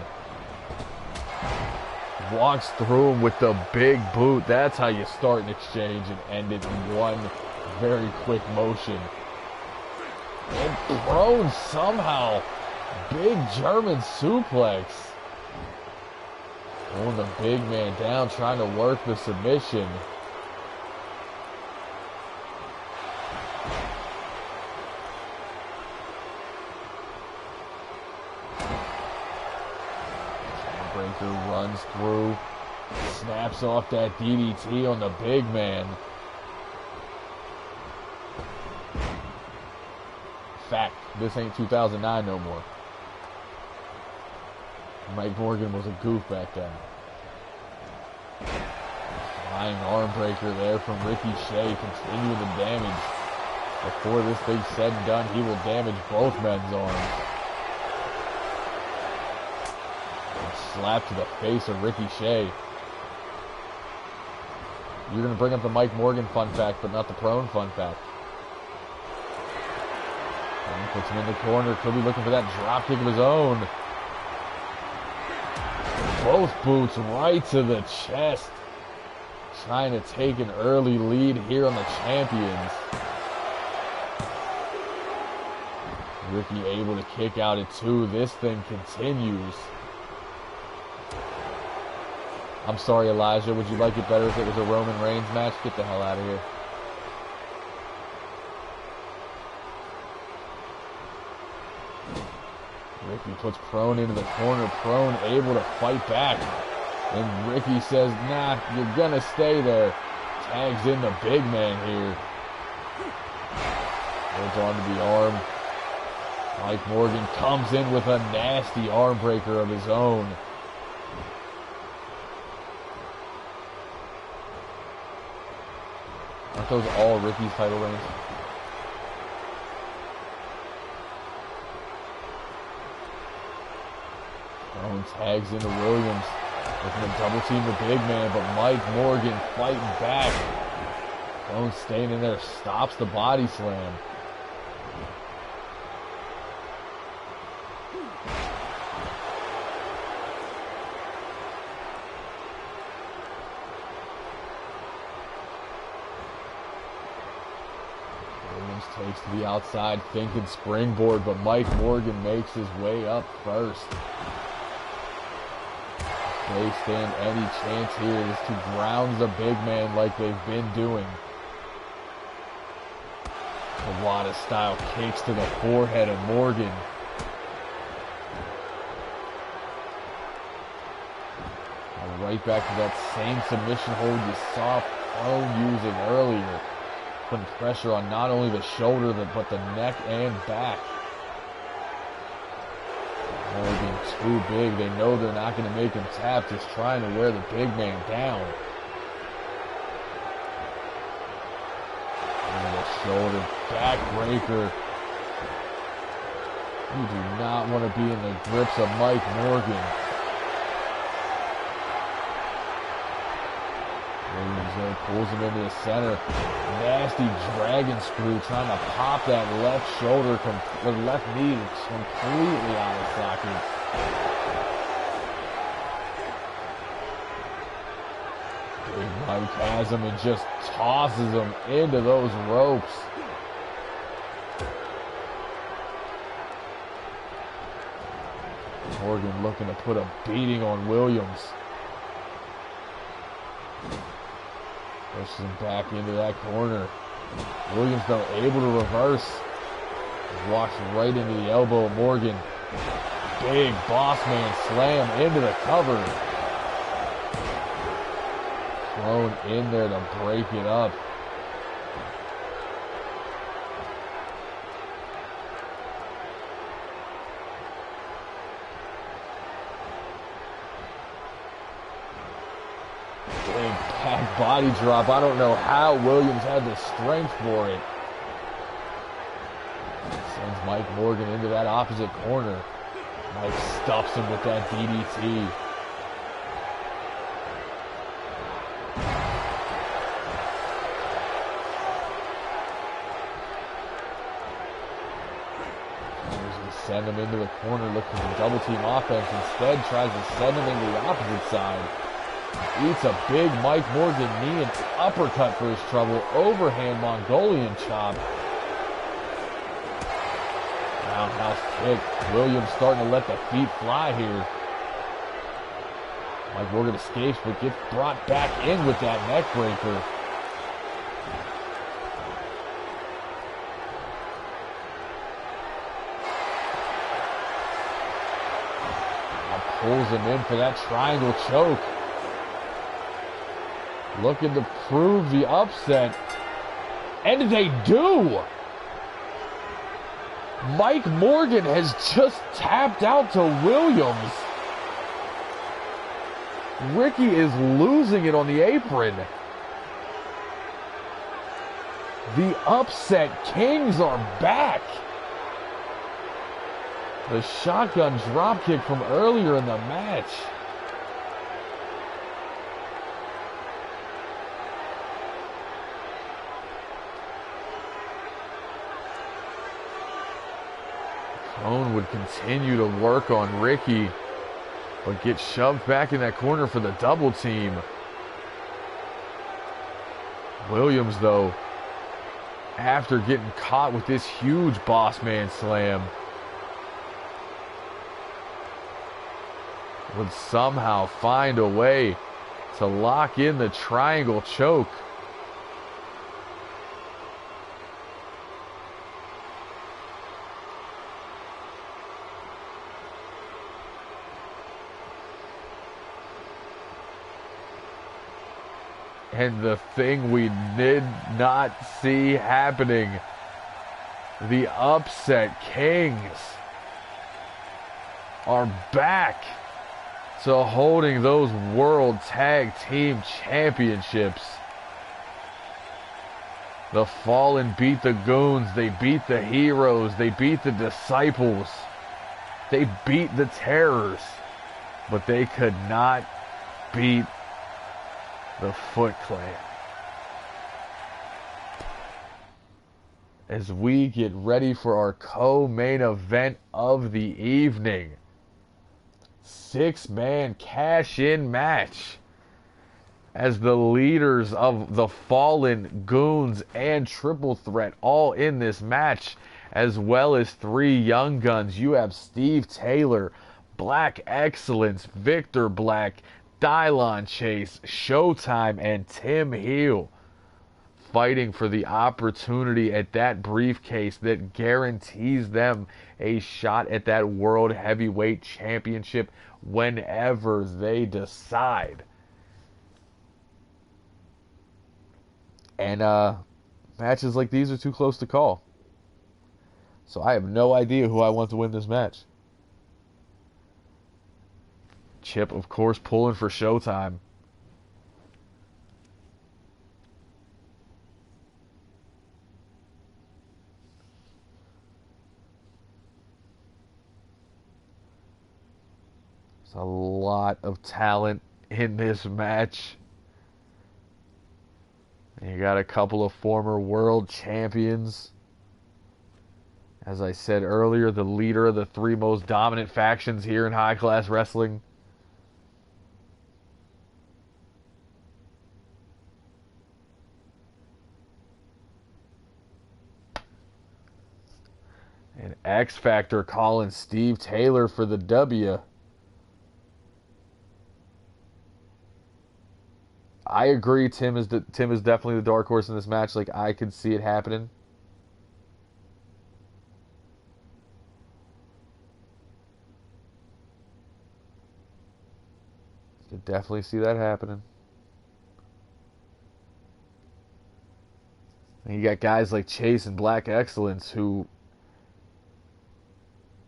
Walks through him with the big boot. That's how you start an exchange and end it in one very quick motion. And prone somehow. Big German suplex. Pulling the big man down, trying to work the submission. Breaker runs through. Snaps off that DDT on the big man. Fact, this ain't 2009 no more. Mike Morgan was a goof back then. Flying arm breaker there from Ricky Shea, continuing the damage. Before this thing's said and done, he will damage both men's arms. And slap to the face of Ricky Shea. You're going to bring up the Mike Morgan fun fact, but not the prone fun fact. And puts him in the corner. Could be looking for that drop kick of his own. Both boots right to the chest. Trying to take an early lead here on the champions. Ricky able to kick out at 2. This thing continues. I'm sorry, Elijah. Would you like it better if it was a Roman Reigns match? Get the hell out of here. Ricky puts Prone into the corner. Prone able to fight back. And Ricky says, nah, you're going to stay there. Tags in the big man here. Holds onto the arm. Mike Morgan comes in with a nasty arm breaker of his own. Aren't those all Ricky's title reigns? Prone tags into Williams. Looking to double team the big man, but Mike Morgan fighting back. Prone staying in there, stops the body slam. Williams takes to the outside, thinking springboard, but Mike Morgan makes his way up first. They stand any chance here is to ground the big man like they've been doing. Kawada style kicks to the forehead of Morgan. right back to that same submission hold you saw Crone using earlier. Putting pressure on not only the shoulder, but the neck and back. Only being too big. They know they're not going to make him tap, just trying to wear the big man down. And the shoulder backbreaker. You do not want to be in the grips of Mike Morgan. Williams pulls him into the center. Nasty dragon screw, trying to pop that left shoulder, or left knee completely out of socket. Big Mike has him and just tosses him into those ropes. Morgan looking to put a beating on Williams. Pushes him back into that corner. Williams, though, able to reverse. Walks right into the elbow of Morgan. Big boss man slam into the cover. Thrown in there to break it up. Back body drop. I don't know how Williams had the strength for it. Sends Mike Morgan into that opposite corner. Mike stuffs him with that DDT. Send him into the corner looking for double team offense. Instead tries to send him into the opposite side. Eats a big Mike Morgan knee and uppercut for his trouble. Overhand Mongolian chop. Roundhouse kick. Williams starting to let the feet fly here. Mike Morgan escapes but gets brought back in with that neck breaker. Pulls him in for that triangle choke. Looking to prove the upset. And they do! Mike Morgan has just tapped out to Williams. Ricky is losing it on the apron. The upset kings are back. The shotgun dropkick from earlier in the match. Crone would continue to work on Ricky, but get shoved back in that corner for the double team. Williams, though, after getting caught with this huge boss man slam, would somehow find a way to lock in the triangle choke. And the thing we did not see happening, the upset kings are back to holding those World Tag Team Championships. The Fallen beat the Goons, they beat the Heroes, they beat the Disciples, they beat the Terrors, but they could not beat the Foot Clan. As we get ready for our co-main event of the evening, 6-man cash-in match as the leaders of the Fallen, Goons, and Triple Threat all in this match, as well as 3 young guns. You have Steve Taylor, Black Excellence, Victor Black, Dylon Chase, Showtime, and Tim Heel fighting for the opportunity at that briefcase that guarantees them a shot at that World Heavyweight Championship whenever they decide. And matches like these are too close to call. So I have no idea who I want to win this match. Chip, of course, pulling for Showtime. There's a lot of talent in this match. And you got a couple of former world champions. As I said earlier, the leader of the three most dominant factions here in high class wrestling. And X Factor calling Steve Taylor for the W. I agree. Tim is definitely the dark horse in this match. Like, I could see it happening. Could definitely see that happening. And you got guys like Chase and Black Excellence who,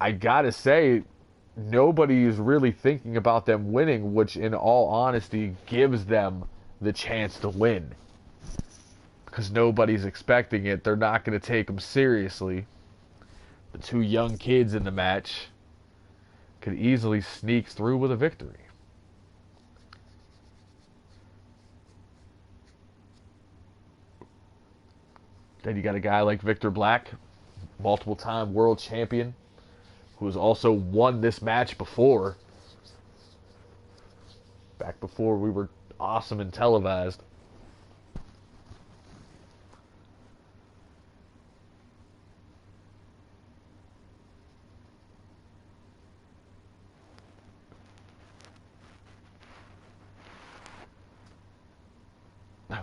I gotta say, nobody is really thinking about them winning, which in all honesty gives them the chance to win. Because nobody's expecting it. They're not going to take them seriously. The two young kids in the match could easily sneak through with a victory. Then you got a guy like Victor Black, multiple-time world champion, who has also won this match before. Back before we were awesome and televised.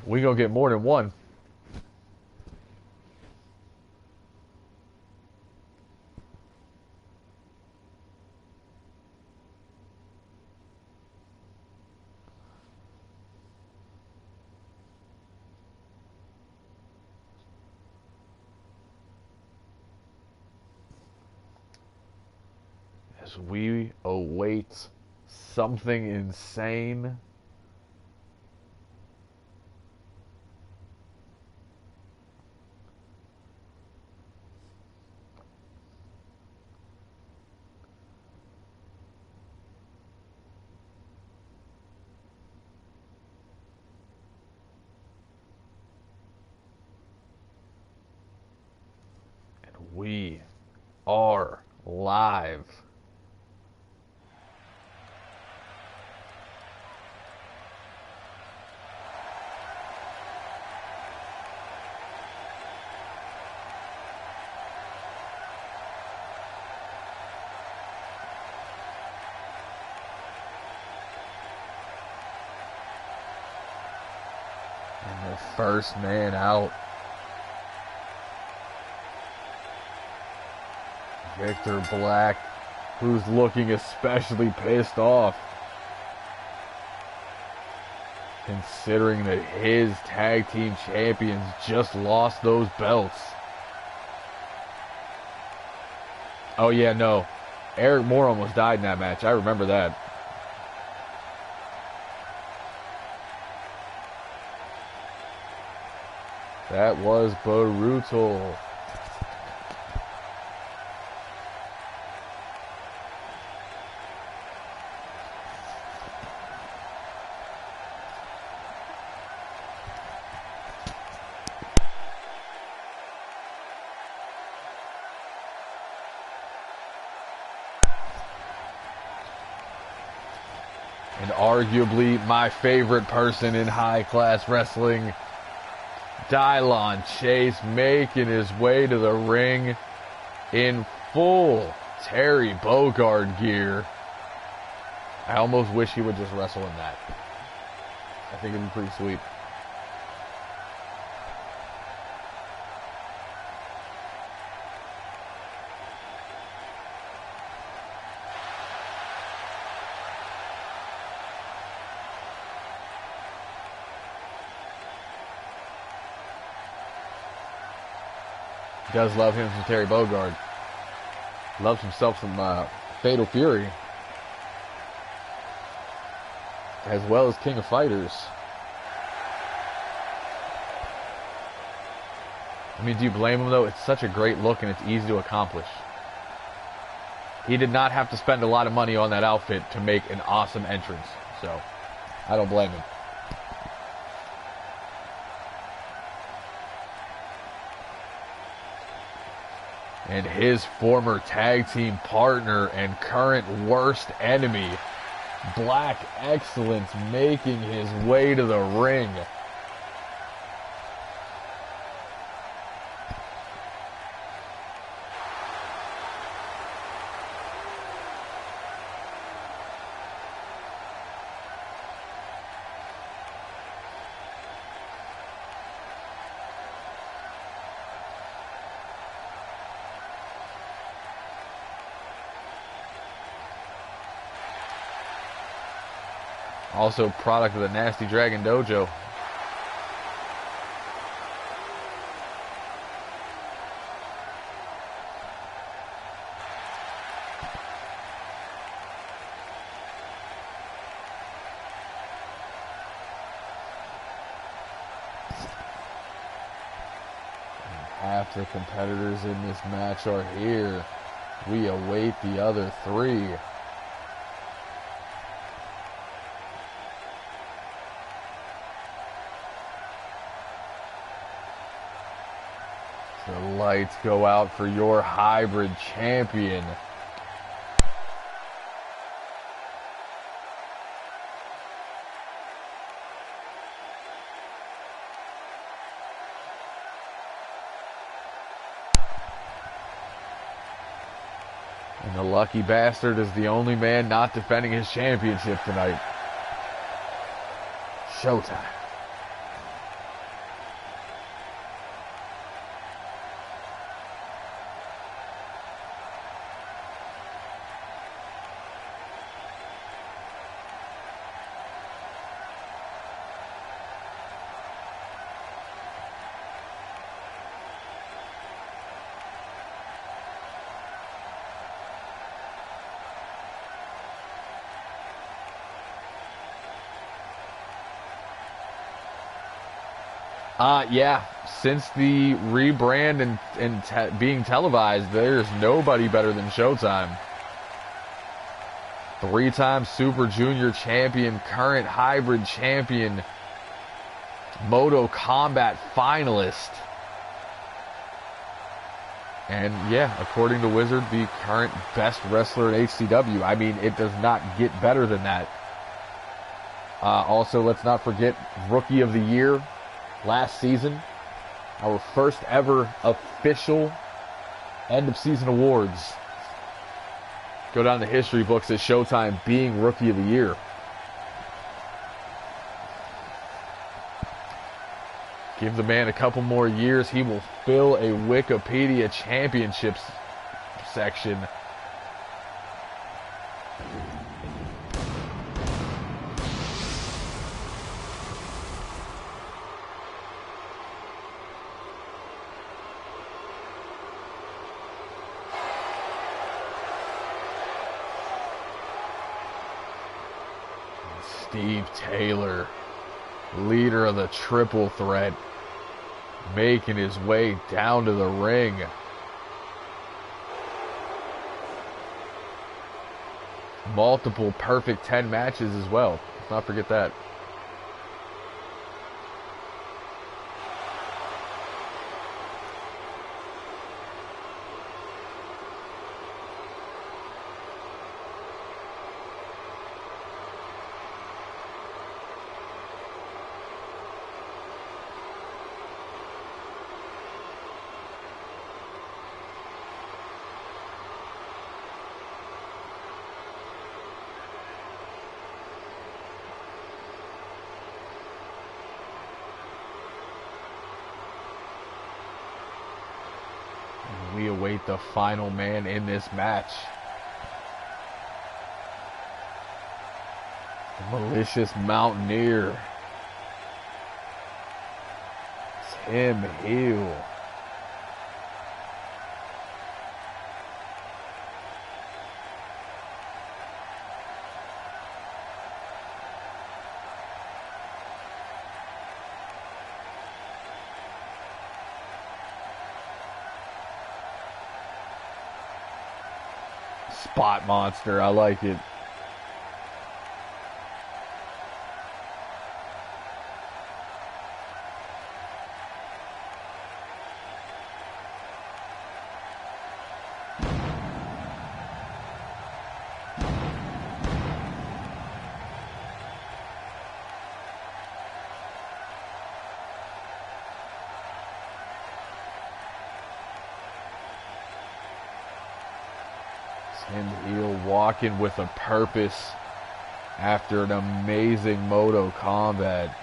We gonna get more than one. As we await something insane. We are live. And the first man out, Victor Black, who's looking especially pissed off, considering that his tag team champions just lost those belts. Oh yeah, no. Eric Moore almost died in that match. I remember that. That was brutal. And arguably my favorite person in high-class wrestling, Dylon Chase, making his way to the ring in full Terry Bogard gear. I almost wish he would just wrestle in that. I think it'd be pretty sweet. Does love him some Terry Bogard. Loves himself some Fatal Fury. As well as King of Fighters. I mean, do you blame him, though? It's such a great look, and it's easy to accomplish. He did not have to spend a lot of money on that outfit to make an awesome entrance. So, I don't blame him. And his former tag team partner and current worst enemy, Black Excellence, making his way to the ring. Also product of the Nasty Dragon Dojo. Half the competitors in this match are here. We await the other three. The lights go out for your hybrid champion. And the lucky bastard is the only man not defending his championship tonight. Showtime. Yeah, since the rebrand and being televised, there's nobody better than Showtime. Three-time Super Junior champion, current hybrid champion, Moto Combat finalist. And yeah, according to Wizard, the current best wrestler at HCW. I mean, it does not get better than that. Also, let's not forget Rookie of the Year. Last season, our first ever official end of season awards. Go down the history books as Showtime being Rookie of the Year. Give the man a couple more years, he will fill a Wikipedia championships section. Steve Taylor, leader of the Triple Threat, making his way down to the ring. Multiple perfect 10 matches as well. Let's not forget that. We await the final man in this match. The Malicious Mountaineer. Tim Hill. Spot monster. I like it. Tim Heel walking with a purpose after an amazing Moto combat.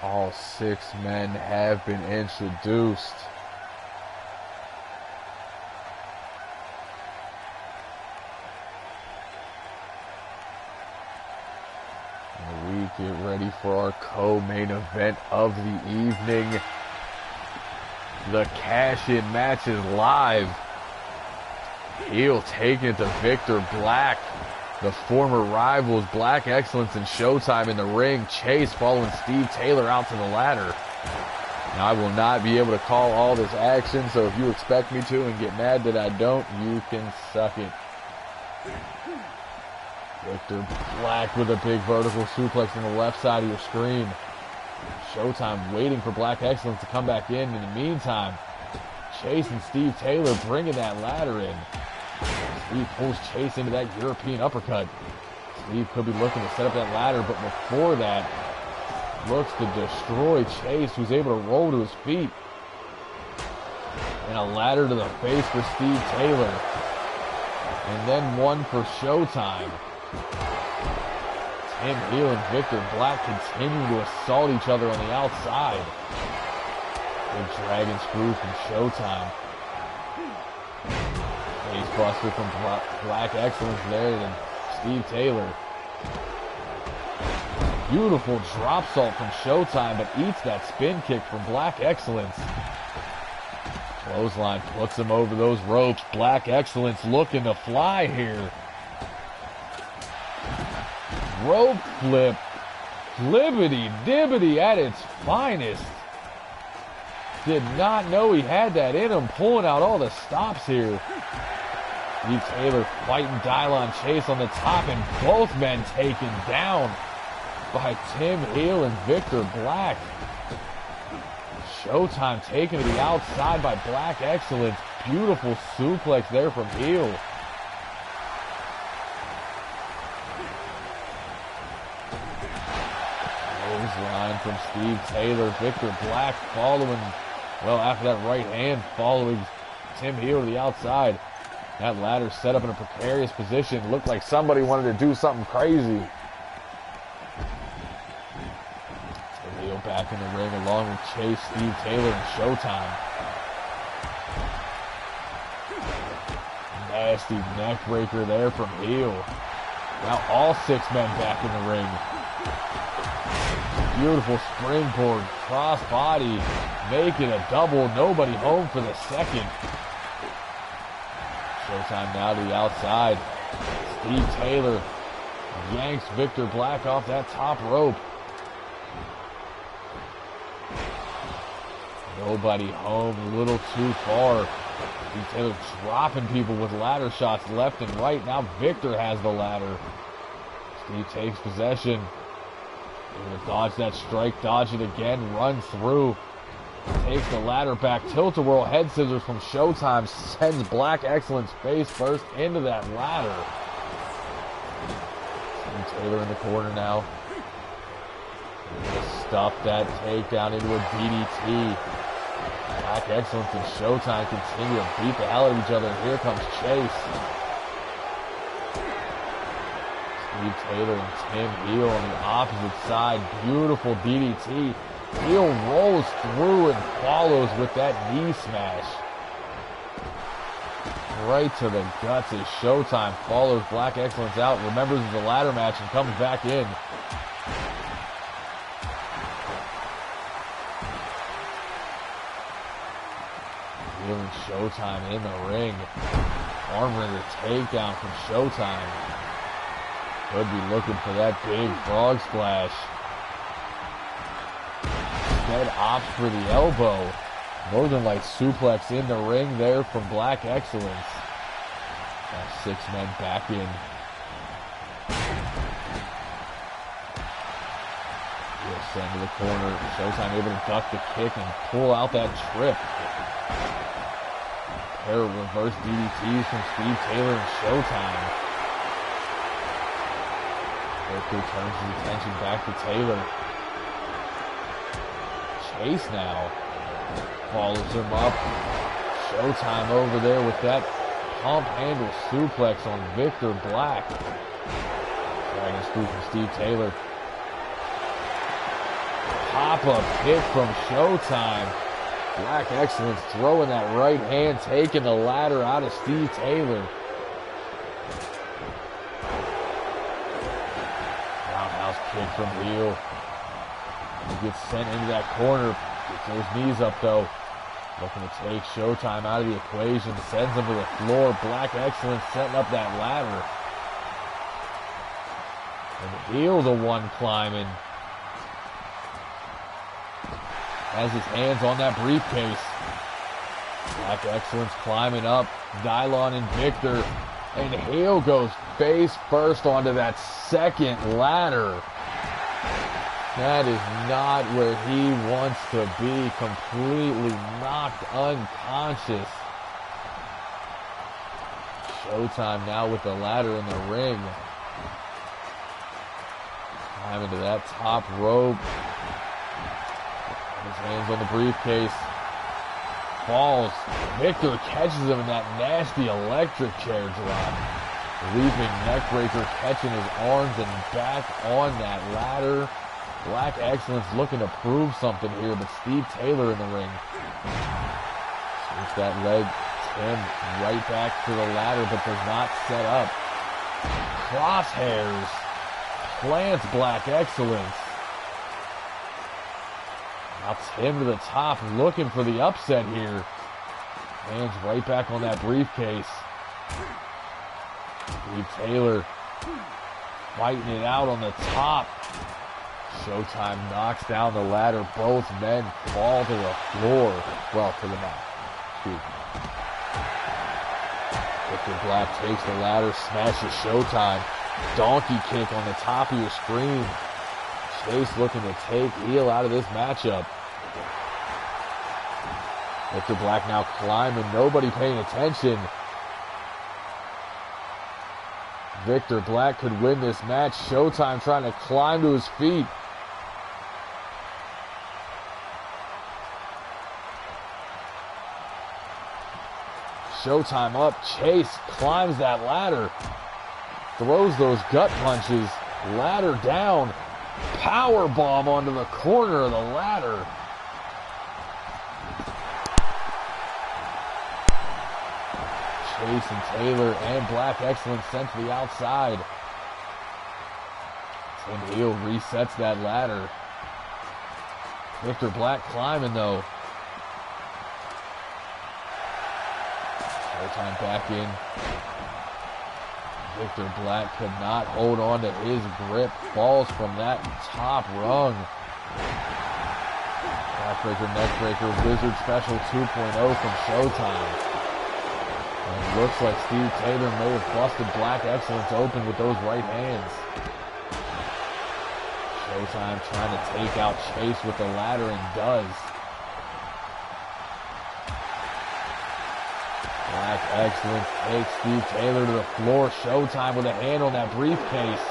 All 6 men have been introduced. And we get ready for our co-main event of the evening. The cash-in match is live. Heel taking it to Victor Black. The former rivals, Black Excellence and Showtime in the ring. Chase following Steve Taylor out to the ladder. Now, I will not be able to call all this action, so if you expect me to and get mad that I don't, you can suck it. Victor Black with a big vertical suplex on the left side of your screen. Showtime waiting for Black Excellence to come back in. In the meantime, Chase and Steve Taylor bringing that ladder in. Steve pulls Chase into that European uppercut. Steve could be looking to set up that ladder, but before that, looks to destroy Chase, who's able to roll to his feet. And a ladder to the face for Steve Taylor. And then one for Showtime. Tim Heel and Victor Black continue to assault each other on the outside. Big dragon screw from Showtime. Face buster from Black Excellence there, and Steve Taylor. Beautiful drop salt from Showtime, but eats that spin kick from Black Excellence. Clothesline puts him over those ropes. Black Excellence looking to fly here. Rope flip. Flibbity dibbity at its finest. Did not know he had that in him, pulling out all the stops here. Steve Taylor fighting Dylon Chase on the top, and both men taken down by Tim Heel and Victor Black. Showtime taken to the outside by Black Excellence. Beautiful suplex there from Heel. Clothesline from Steve Taylor. Victor Black following, well, after that right hand, following Tim Heel to the outside. That ladder set up in a precarious position. Looked like somebody wanted to do something crazy. Tim Heel back in the ring along with Chase, Steve Taylor, and Showtime. Nasty neck breaker there from Heel. Now all 6 men back in the ring. Beautiful springboard, cross body, making a double. Nobody home for the second. Showtime now to the outside. Steve Taylor yanks Victor Black off that top rope. Nobody home, a little too far. Steve Taylor dropping people with ladder shots left and right. Now Victor has the ladder. Steve takes possession. Gonna dodge that strike, dodge it again, run through. Takes the ladder back, tilt-a-whirl head scissors from Showtime, sends Black Excellence face first into that ladder. Steve Taylor in the corner now. Gonna stuff that takedown into a DDT. Black Excellence and Showtime continue to beat the hell out of each other. Here comes Chase. Steve Taylor and Tim Heel on the opposite side. Beautiful DDT. Heel rolls through and follows with that knee smash. Right to the guts as Showtime follows Black Excellence out. Remembers the ladder match and comes back in. Heel and Showtime in the ring. Armbringer takedown from Showtime. Could be looking for that big frog splash. Instead opts for the elbow. Northern Light suplex in the ring there from Black Excellence. Now 6 men back in. He'll send to the corner. Showtime able to duck the kick and pull out that trip. A pair of reverse DDTs from Steve Taylor and Showtime. Victor turns his attention back to Taylor. Chase now follows him up. Showtime over there with that pump handle suplex on Victor Black. Dragon screw from Steve Taylor. Pop-up kick from Showtime. Black Excellence throwing that right hand, taking the ladder out of Steve Taylor. Roundhouse kick from Heel. He gets sent into that corner. Gets those knees up though. Looking to take Showtime out of the equation. Sends him to the floor. Black Excellence setting up that ladder. And Heel the one climbing. Has his hands on that briefcase. Black Excellence climbing up. Dylon and Victor. And Heel goes face first onto that second ladder. That is not where he wants to be. Completely knocked unconscious. Showtime now with the ladder in the ring. Climbing to that top rope. His hands on the briefcase. Falls. Victor catches him in that nasty electric chair drop. Leaping neckbreaker, catching his arms and back on that ladder. Black Excellence looking to prove something here, but Steve Taylor in the ring. Swings that leg. Tim right back to the ladder, but does not set up. Crosshairs. Plants Black Excellence. Now Tim to the top, looking for the upset here. Hands right back on that briefcase. Steve Taylor fighting it out on the top. Showtime knocks down the ladder. Both men fall to the floor. Well, to the mat. Excuse me. Victor Black takes the ladder, smashes Showtime. Donkey kick on the top of your screen. Chase looking to take Heel out of this matchup. Victor Black now climbing, nobody paying attention. Victor Black could win this match. Showtime trying to climb to his feet. Showtime up. Chase climbs that ladder. Throws those gut punches. Ladder down. Power bomb onto the corner of the ladder. Chase and Taylor and Black Excellence sent to the outside. Tim Heel resets that ladder. Victor Black climbing though. Showtime back in. Victor Black could not hold on to his grip. Falls from that top rung. Backbreaker, neckbreaker, Wizard Special 2.0 from Showtime. And it looks like Steve Taylor may have busted Black Excellence open with those right hands. Showtime trying to take out Chase with the ladder and does. Black Excellence takes Steve Taylor to the floor. Showtime with a hand on that briefcase.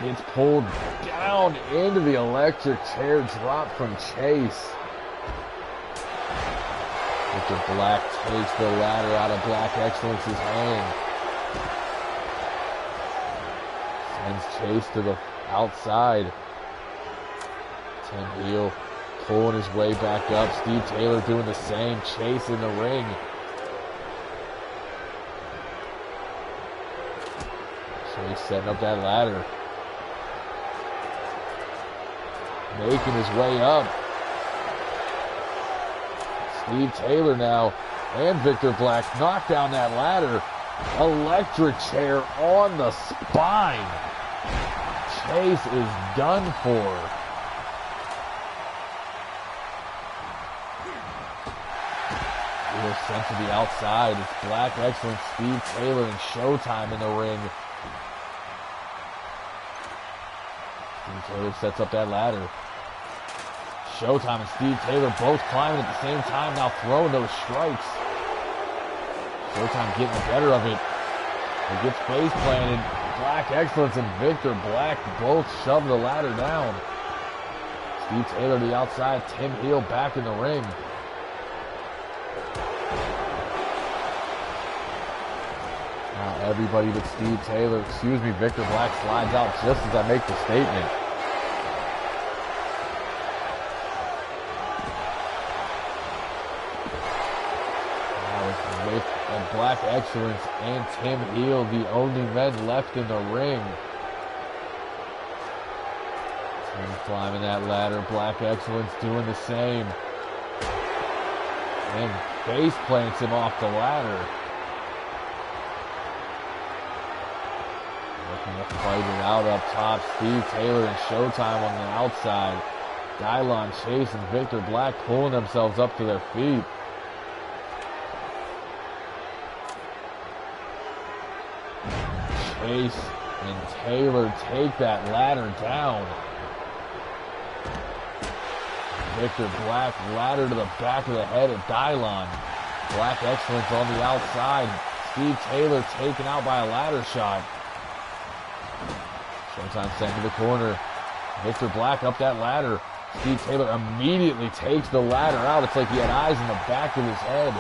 Gets pulled down into the electric chair drop from Chase. Victor Black takes the ladder out of Black Excellence's hand. Sends Chase to the outside. Tim Heel pulling his way back up. Steve Taylor doing the same. Chase in the ring. Chase setting up that ladder. Making his way up. Steve Taylor now and Victor Black knock down that ladder. Electric chair on the spine. Chase is done for. Heel sent to the outside. It's Black Excellence, Steve Taylor, and Showtime in the ring. Steve Taylor sets up that ladder. Showtime and Steve Taylor both climbing at the same time, now throwing those strikes. Showtime getting the better of it. He gets face planted. Black Excellence and Victor Black both shove the ladder down. Steve Taylor to the outside. Tim Heel back in the ring. Now everybody but Steve Taylor, Victor Black slides out just as I make the statement. With Black Excellence and Tim Heel, the only men left in the ring. Tim climbing that ladder, Black Excellence doing the same. And face plants him off the ladder. Looking to fight it out up top. Steve Taylor and Showtime on the outside. Dylon, Chase, and Victor Black pulling themselves up to their feet. Chase and Taylor take that ladder down. Victor Black ladder to the back of the head of Dylon. Black Excellence on the outside. Steve Taylor taken out by a ladder shot. Showtime sent to the corner. Victor Black up that ladder. Steve Taylor immediately takes the ladder out. It's like he had eyes in the back of his head.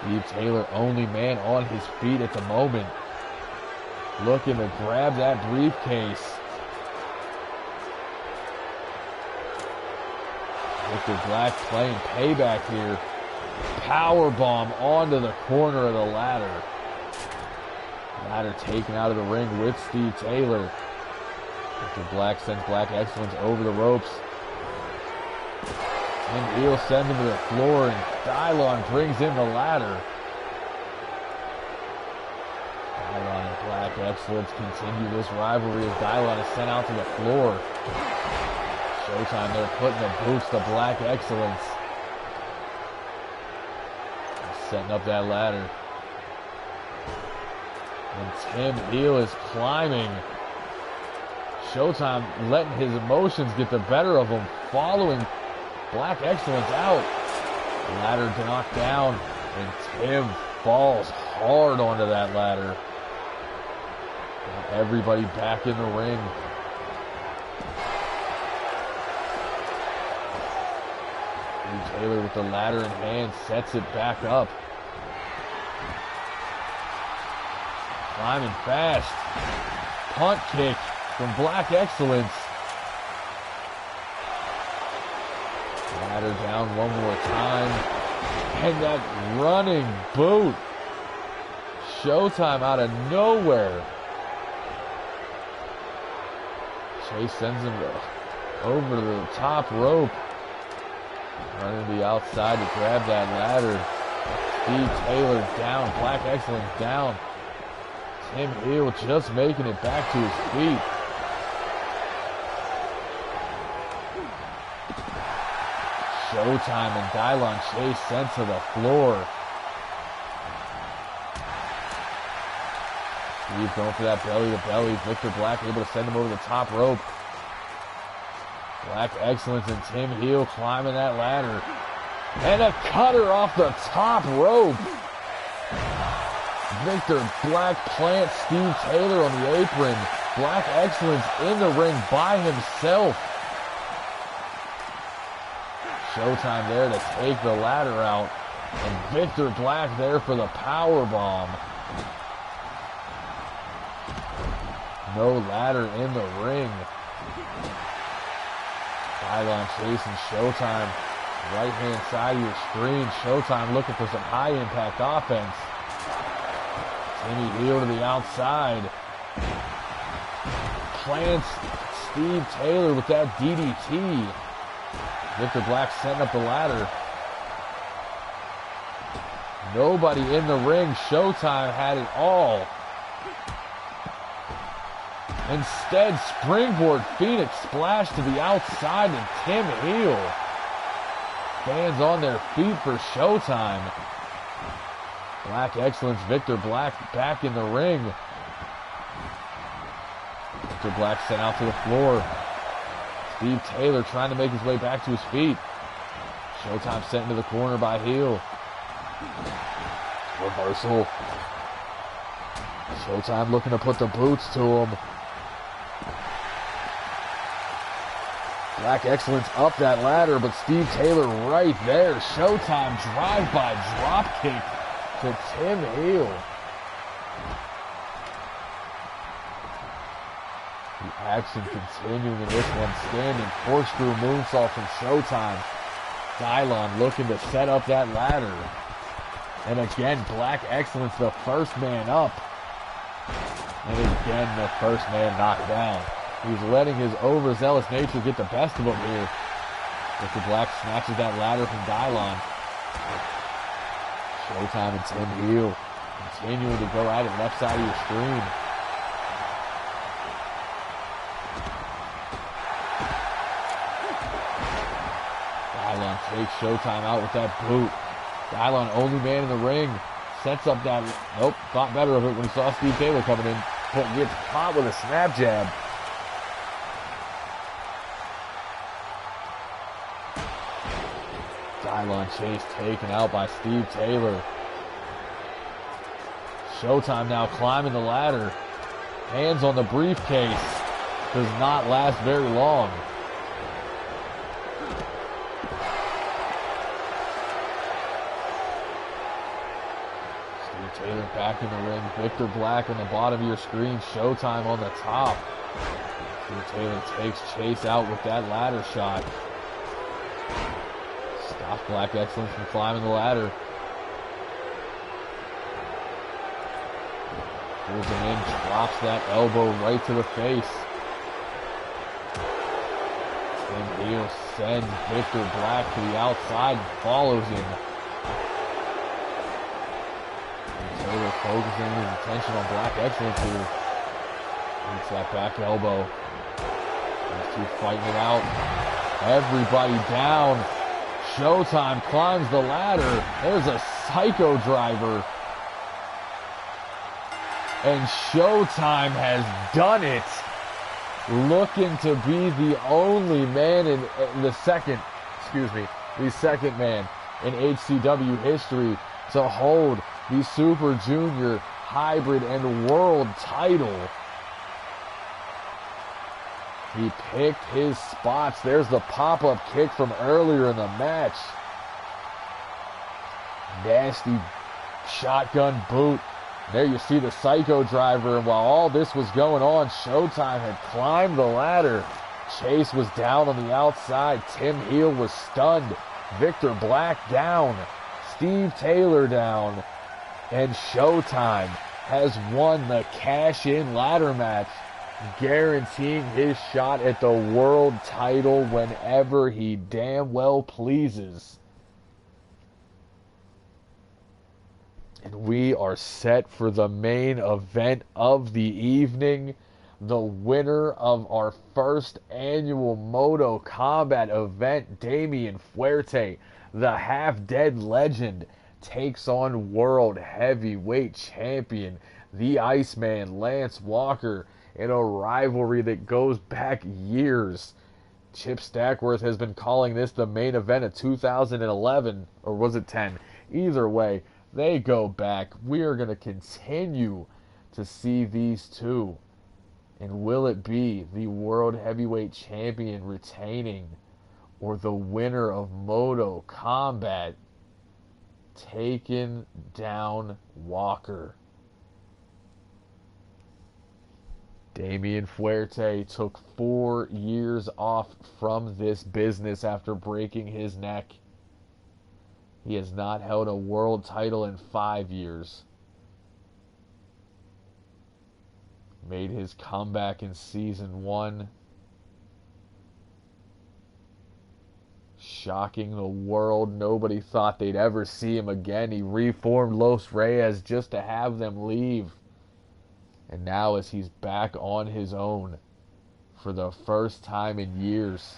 Steve Taylor, only man on his feet at the moment. Looking to grab that briefcase. Victor Black playing payback here. Powerbomb onto the corner of the ladder. Ladder taken out of the ring with Steve Taylor. Victor Black sends Black Excellence over the ropes. And Heel sends him to the floor, and Dylon brings in the ladder. Dylon and Black Excellence continue this rivalry as Dylon is sent out to the floor. Showtime, they're putting the boots to Black Excellence. They're setting up that ladder. And Tim Heel is climbing. Showtime letting his emotions get the better of him, following Black Excellence out. Ladder knocked down, and Tim falls hard onto that ladder. Got everybody back in the ring. Steve Taylor with the ladder in hand sets it back up. Climbing fast. Punt kick from Black Excellence. Ladder down one more time. And that running boot. Showtime out of nowhere. Chase sends him over to the top rope. Running to the outside to grab that ladder. Steve Taylor down. Black Excellence down. Tim Heel just making it back to his feet. Showtime and Dylon Chase sent to the floor. Steve going for that belly to belly. Victor Black able to send him over the top rope. Black Excellence and Tim Heel climbing that ladder. And a cutter off the top rope. Victor Black plants Steve Taylor on the apron. Black Excellence in the ring by himself. Showtime there to take the ladder out. And Victor Black there for the power bomb. No ladder in the ring. Dylon chasing Showtime. Right-hand side of your screen. Showtime looking for some high-impact offense. Timmy heel to the outside. Plants Steve Taylor with that DDT. Victor Black setting up the ladder. Nobody in the ring. Showtime had it all. Instead, springboard Phoenix splash to the outside and Tim heel. Fans on their feet for Showtime. Black Excellence, Victor Black back in the ring. Victor Black sent out to the floor. Steve Taylor trying to make his way back to his feet. Showtime sent into the corner by heel. Reversal. Showtime looking to put the boots to him. Black Excellence up that ladder, but Steve Taylor right there. Showtime drive-by drop kick to Tim heel. The action continuing in this one. Standing corkscrew moonsault from Showtime. Dylon looking to set up that ladder. And again, Black Excellence, the first man up. And again, the first man knocked down. He's letting his overzealous nature get the best of him here. Victor Black snatches that ladder from Dylon. Showtime and Tim heel continuing to go at it left side of your screen. Dylon takes Showtime out with that boot. Dylon, only man in the ring, sets up that, nope, thought better of it when he saw Steve Taylor coming in, but gets caught with a snap jab. Dylon chase taken out by Steve Taylor. Showtime now climbing the ladder. Hands on the briefcase. Does not last very long. Steve Taylor back in the ring. Victor Black on the bottom of your screen. Showtime on the top. Steve Taylor takes Chase out with that ladder shot. Stops Black Excellence from climbing the ladder. Pulls him in, drops that elbow right to the face. Tim heel sends Victor Black to the outside and follows him. Taylor focusing his attention on Black Excellence here. Gets that back elbow. These two fighting it out. Everybody down. Showtime climbs the ladder. There's a psycho driver. And Showtime has done it. Looking to be the only man in the second man in HCW history to hold the Super Junior Hybrid and World title. He picked his spots. There's the pop-up kick from earlier in the match. Nasty shotgun boot. There you see the psycho driver, and while all this was going on, Showtime had climbed the ladder. Chase was down on the outside. Tim heel was stunned. Victor Black down. Steve Taylor down. And Showtime has won the cash-in ladder match, guaranteeing his shot at the world title whenever he damn well pleases. And we are set for the main event of the evening. The winner of our first annual Moto Combat event, Damian Fuerte, the half-dead legend, takes on World Heavyweight Champion, the Iceman, Lance Walker, in a rivalry that goes back years. Chip Stackworth has been calling this the main event of 2011, or was it 10? Either way, they go back. We are going to continue to see these two. And will it be the World Heavyweight Champion retaining, or the winner of Moto Combat taking down Walker. Damian Fuerte took 4 years off from this business after breaking his neck. He has not held a world title in 5 years. Made his comeback in season 1. Shocking the world. Nobody thought they'd ever see him again. He reformed Los Reyes just to have them leave. And now as he's back on his own for the first time in years,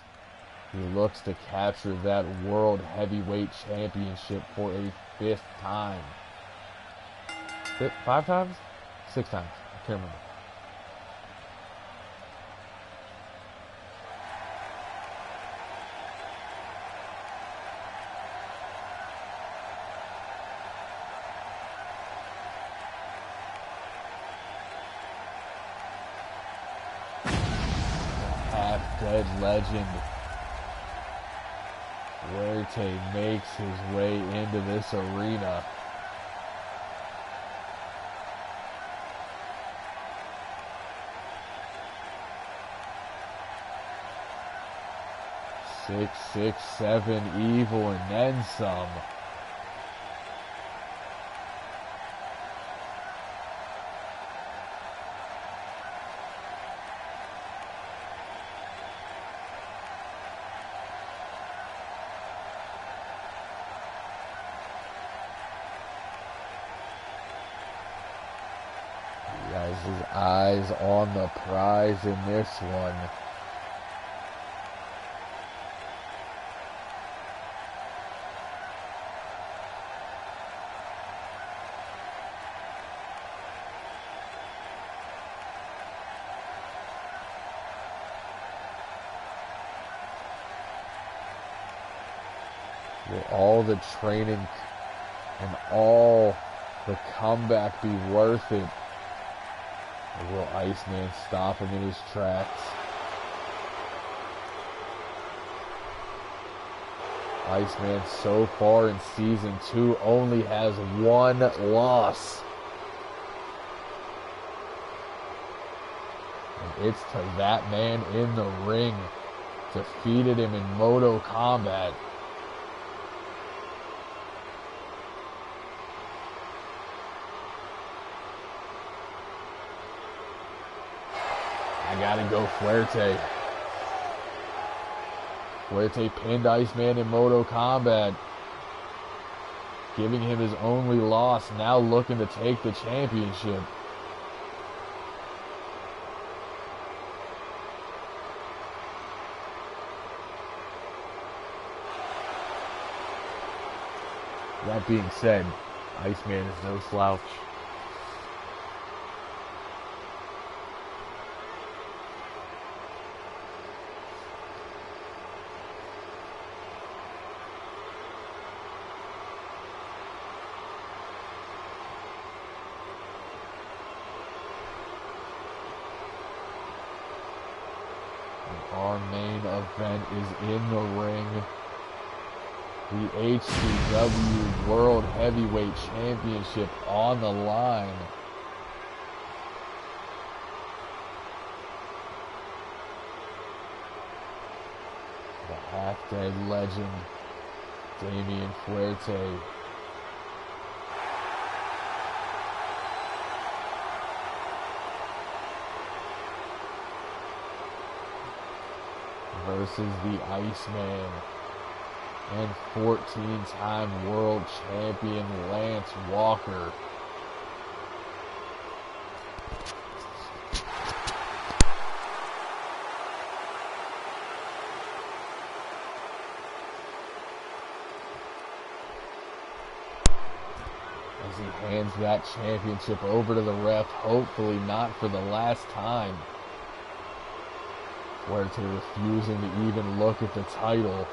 he looks to capture that World Heavyweight Championship for a 5th time. 5 times? 6 times. I can't remember. Half-dead legend Fuerte makes his way into this arena. Six, 6'7" evil and then some. His eyes on the prize in this one. Will all the training and all the comeback be worth it? Or will Iceman stop him in his tracks? Iceman so far in season 2 only has 1 loss. And it's to that man in the ring. Defeated him in Moto Combat. I gotta go Fuerte. Fuerte pinned Iceman in Moto Combat, giving him his only loss, now looking to take the championship. That being said, Iceman is no slouch. Our main event is in the ring. The HCW World Heavyweight Championship on the line. The half-dead legend, Damian Fuerte. Versus the Iceman and 14-time world champion Lance Walker. As he hands that championship over to the ref, hopefully not for the last time. Fuerte refusing to even look at the title.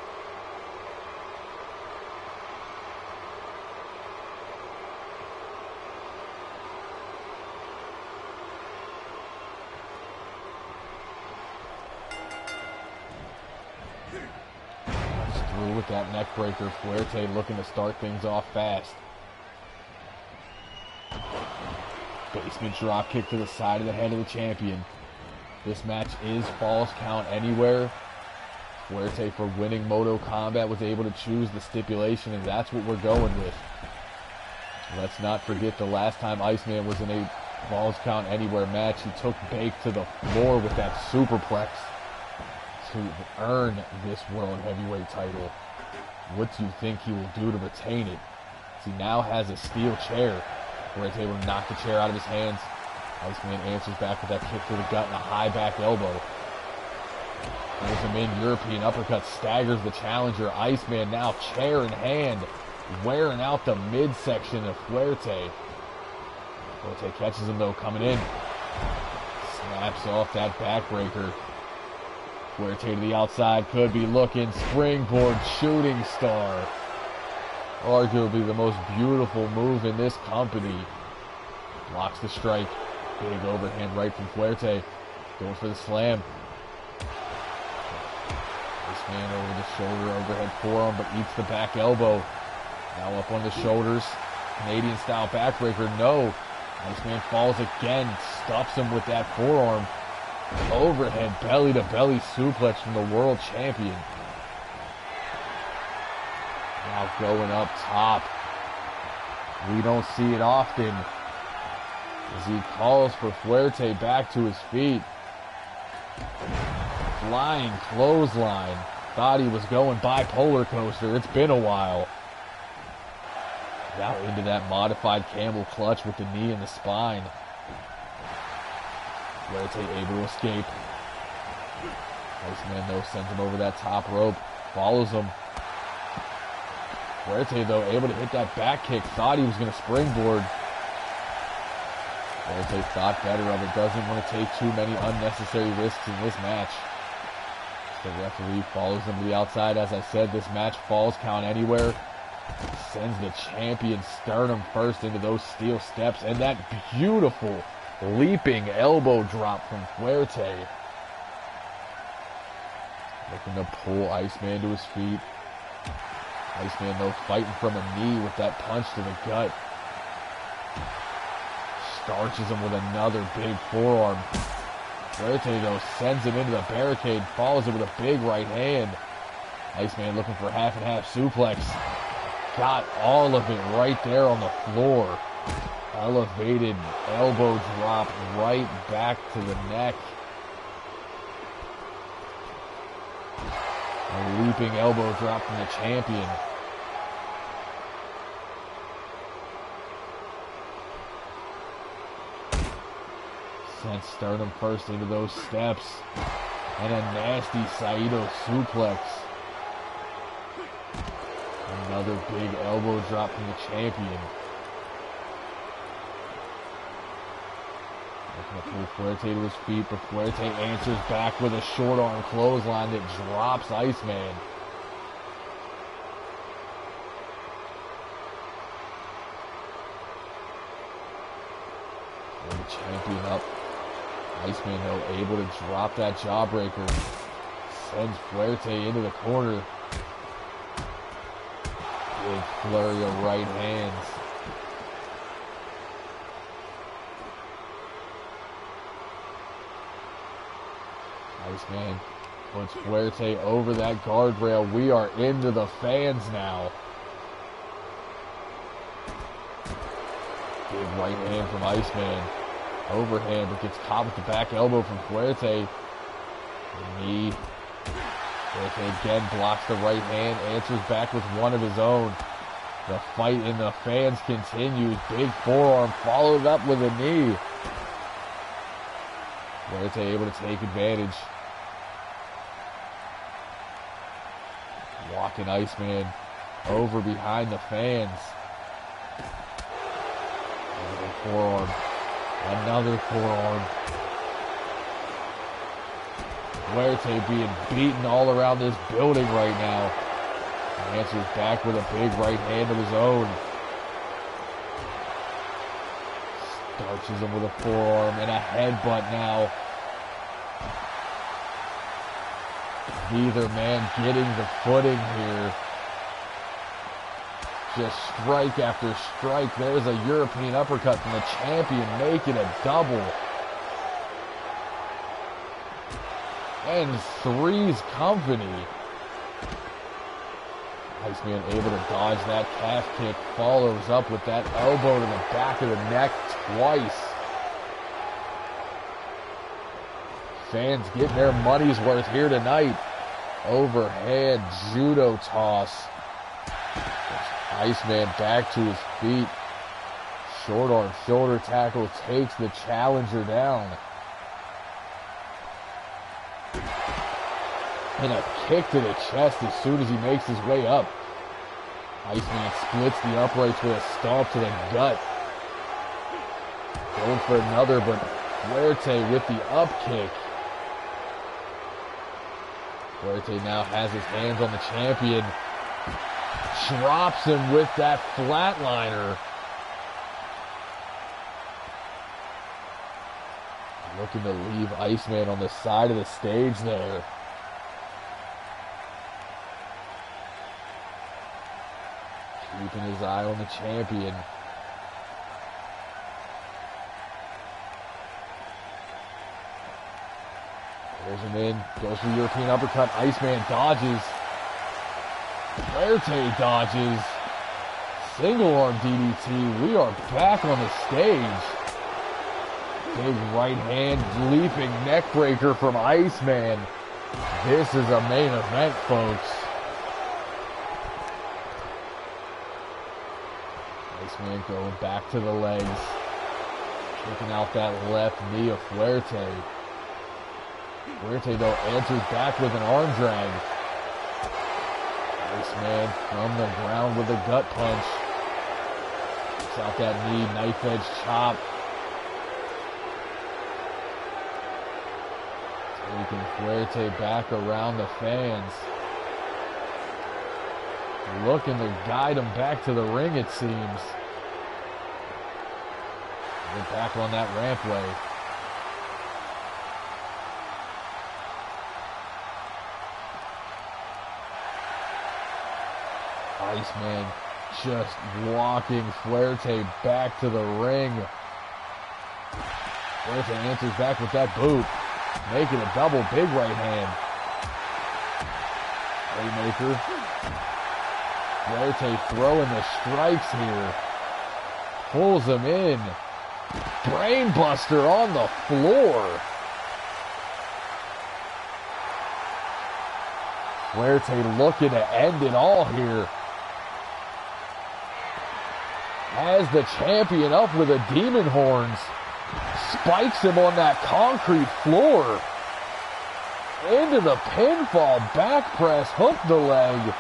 Just through with that neck breaker. Fuerte looking to start things off fast. Basement drop kick to the side of the head of the champion. This match is Falls Count Anywhere. Fuerte, for winning Moto Combat, was able to choose the stipulation, and that's what we're going with. Let's not forget the last time Iceman was in a Falls Count Anywhere match, he took Bake to the floor with that superplex to earn this World Heavyweight title. What do you think he will do to retain it? He now has a steel chair. Fuerte able to knock the chair out of his hands. Iceman answers back with that kick to the gut and a high back elbow. Pulls him in, European uppercut, staggers the challenger. Iceman now chair in hand, wearing out the midsection of Fuerte. Fuerte catches him though, coming in. Snaps off that backbreaker. Fuerte to the outside, could be looking. Springboard shooting star. Arguably the most beautiful move in this company. Blocks the strike. Big overhand right from Fuerte. Going for the slam. This man over the shoulder, overhead forearm, but eats the back elbow. Now up on the shoulders. Canadian style backbreaker. No. Iceman falls again. Stuffs him with that forearm. Overhead belly to belly suplex from the world champion. Now going up top. We don't see it often as he calls for Fuerte back to his feet. Flying clothesline. Thought he was going bipolar coaster. It's been a while. Now into that modified camel clutch with the knee in the spine. Fuerte able to escape. Iceman though sends him over that top rope. Follows him. Fuerte though able to hit that back kick. Thought he was going to springboard. Fuerte thought better of it. Doesn't want to take too many unnecessary risks in this match. The referee follows him to the outside. As I said, this match Falls Count Anywhere. Sends the champion sternum first into those steel steps. And that beautiful leaping elbow drop from Fuerte. Looking to pull Iceman to his feet. Iceman though fighting from a knee with that punch to the gut. Starches him with another big forearm. Fuerte though sends him into the barricade, follows it with a big right hand. Iceman looking for half and half suplex. Got all of it right there on the floor. Elevated elbow drop right back to the neck. A leaping elbow drop from the champion. Sent sternum first into those steps. And a nasty Saito suplex. Another big elbow drop from the champion. Looking to pull Fuerte to his feet, but Fuerte answers back with a short arm clothesline that drops Iceman. And the champion up. Iceman though able to drop that jawbreaker. Sends Fuerte into the corner. Big flurry of right hands. Iceman puts Fuerte over that guardrail. We are into the fans now. Big right hand from Iceman. Overhand, but gets caught with the back elbow from Fuerte. The knee. Fuerte again blocks the right hand, answers back with one of his own. The fight in the fans continues. Big forearm followed up with a knee. Fuerte able to take advantage. Walking Iceman over behind the fans. Another forearm. Another forearm. Fuerte being beaten all around this building right now. He answers back with a big right hand of his own. Starches him with a forearm and a headbutt now. Neither man getting the footing here. Just strike after strike. There's a European uppercut from the champion, making a double. And three's company. Iceman able to dodge that calf kick. Follows up with that elbow to the back of the neck twice. Fans getting their money's worth here tonight. Overhead judo toss. Iceman back to his feet. Short arm shoulder tackle takes the challenger down. And a kick to the chest as soon as he makes his way up. Iceman splits the uprights with a stomp to the gut. Going for another, but Fuerte with the up kick. Fuerte now has his hands on the champion. Drops him with that flatliner. Looking to leave Iceman on the side of the stage there. Keeping his eye on the champion. There's him in. Goes for the European uppercut. Iceman dodges. Fuerte dodges. Single arm DDT. We are back on the stage. Big right hand leaping neck breaker from Iceman. This is a main event, folks. Iceman going back to the legs. Kicking out that left knee of Fuerte. Fuerte, though, answers back with an arm drag. Iceman from the ground with a gut punch. Kicks out that knee, knife edge chop. Taking Fuerte back around the fans. Looking to guide him back to the ring, it seems. Get back on that rampway. Iceman just walking Fuerte back to the ring. Fuerte answers back with that boot. Making a double big right hand. Haymaker. Fuerte throwing the strikes here. Pulls him in. Brainbuster on the floor. Fuerte looking to end it all here. Has the champion up with a demon horns. Spikes him on that concrete floor. Into the pinfall, back press, hook the leg.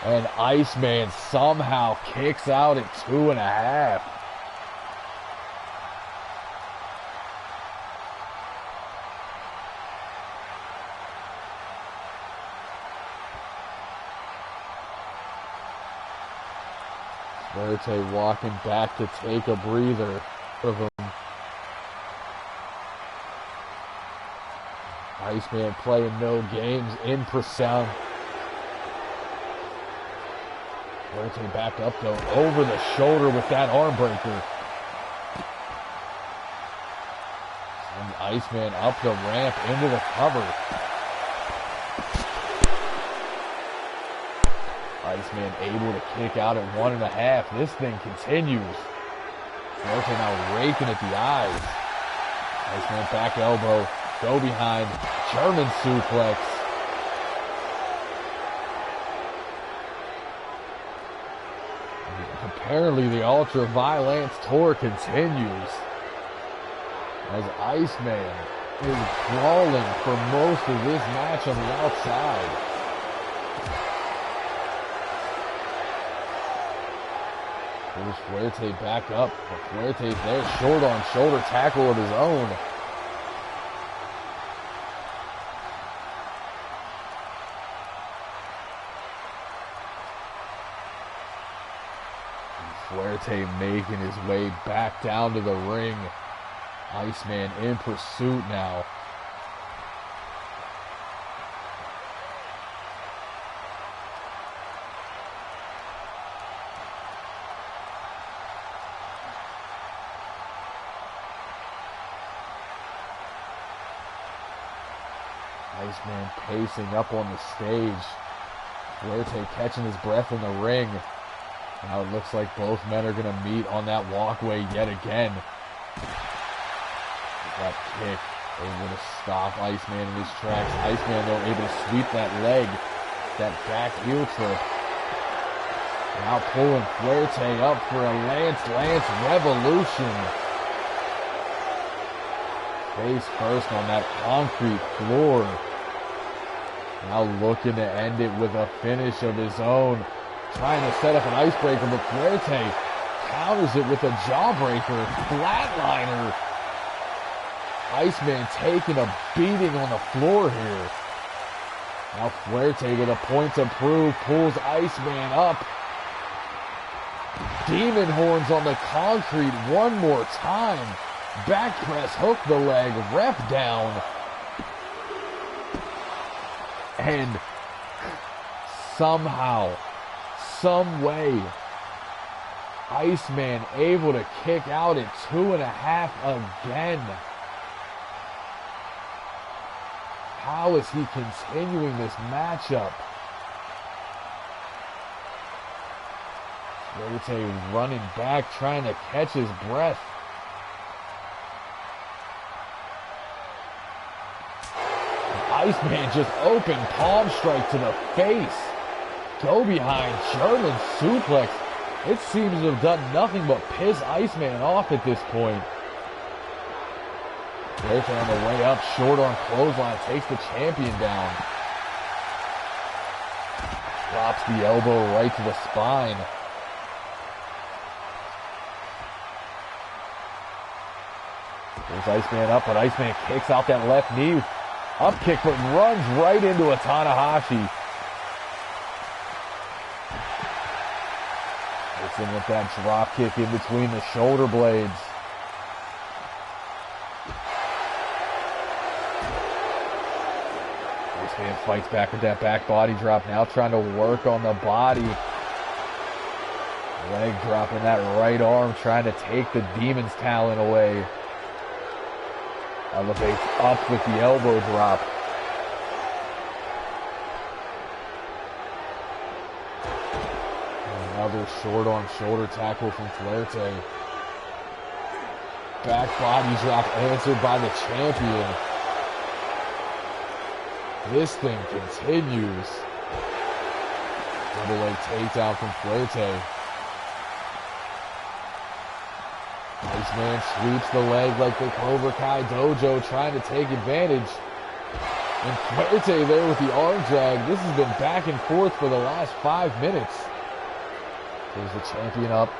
And Iceman somehow kicks out at 2.5. Fuerte walking back to take a breather of him. Iceman playing no games in pursuit. Fuerte back up though, over the shoulder with that arm breaker. And Iceman up the ramp into the cover. Iceman able to kick out at 1.5. This thing continues. Fuerte now raking at the eyes. Iceman back elbow. Go behind. German suplex. Apparently the ultra-violence tour continues. As Iceman is brawling for most of this match on the outside. Here's Fuerte back up. Fuerte's there, short on shoulder tackle of his own. Fuerte making his way back down to the ring. Iceman in pursuit now. Iceman pacing up on the stage. Fuerte catching his breath in the ring. Now it looks like both men are going to meet on that walkway yet again. That kick able to stop Iceman in his tracks. Iceman, though, able to sweep that leg. That back heel trip. Now pulling Fuerte up for a Lance Revolution. Face first on that concrete floor. Now looking to end it with a finish of his own. Trying to set up an icebreaker, but Fuerte counters it with a jawbreaker. Flatliner. Iceman taking a beating on the floor here. Now Fuerte with a point to prove. Pulls Iceman up. Demon horns on the concrete one more time. Back press, hook the leg, rep down. And somehow, some way, Iceman able to kick out at 2.5 again. How is he continuing this matchup? Fuerte running back, trying to catch his breath. Iceman just open palm strike to the face. Go behind German suplex. It seems to have done nothing but piss Iceman off at this point. Fuerte on the way up, short on clothesline, takes the champion down. Drops the elbow right to the spine. There's Iceman up, but Iceman kicks out that left knee. Up kick, but runs right into a Tanahashi. Gets in with that drop kick in between the shoulder blades. Iceman fights back with that back body drop, now trying to work on the body. Leg dropping that right arm, trying to take the Demon's talent away. Elevates up with the elbow drop. Another short on shoulder tackle from Fuerte. Back body drop answered by the champion. This thing continues. Double leg takedown from Fuerte. Iceman sweeps the leg like the Cobra Kai Dojo, trying to take advantage. And Fuerte there with the arm drag. This has been back and forth for the last 5 minutes. There's the champion up.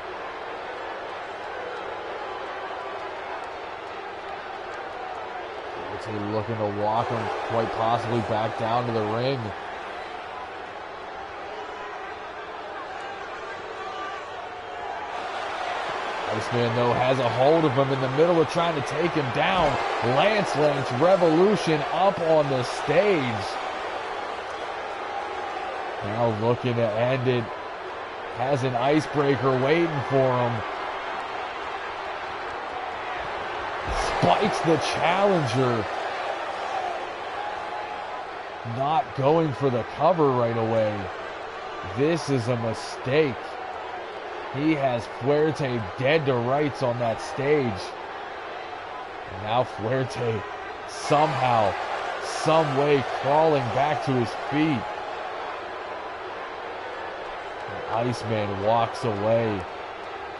Fuerte looking to walk him quite possibly back down to the ring. Iceman, though, has a hold of him in the middle of trying to take him down. Lance Revolution up on the stage. Now looking to end it. Has an icebreaker waiting for him. Spikes the challenger. Not going for the cover right away. This is a mistake. He has Fuerte dead to rights on that stage. And now Fuerte somehow, some way crawling back to his feet. And Iceman walks away,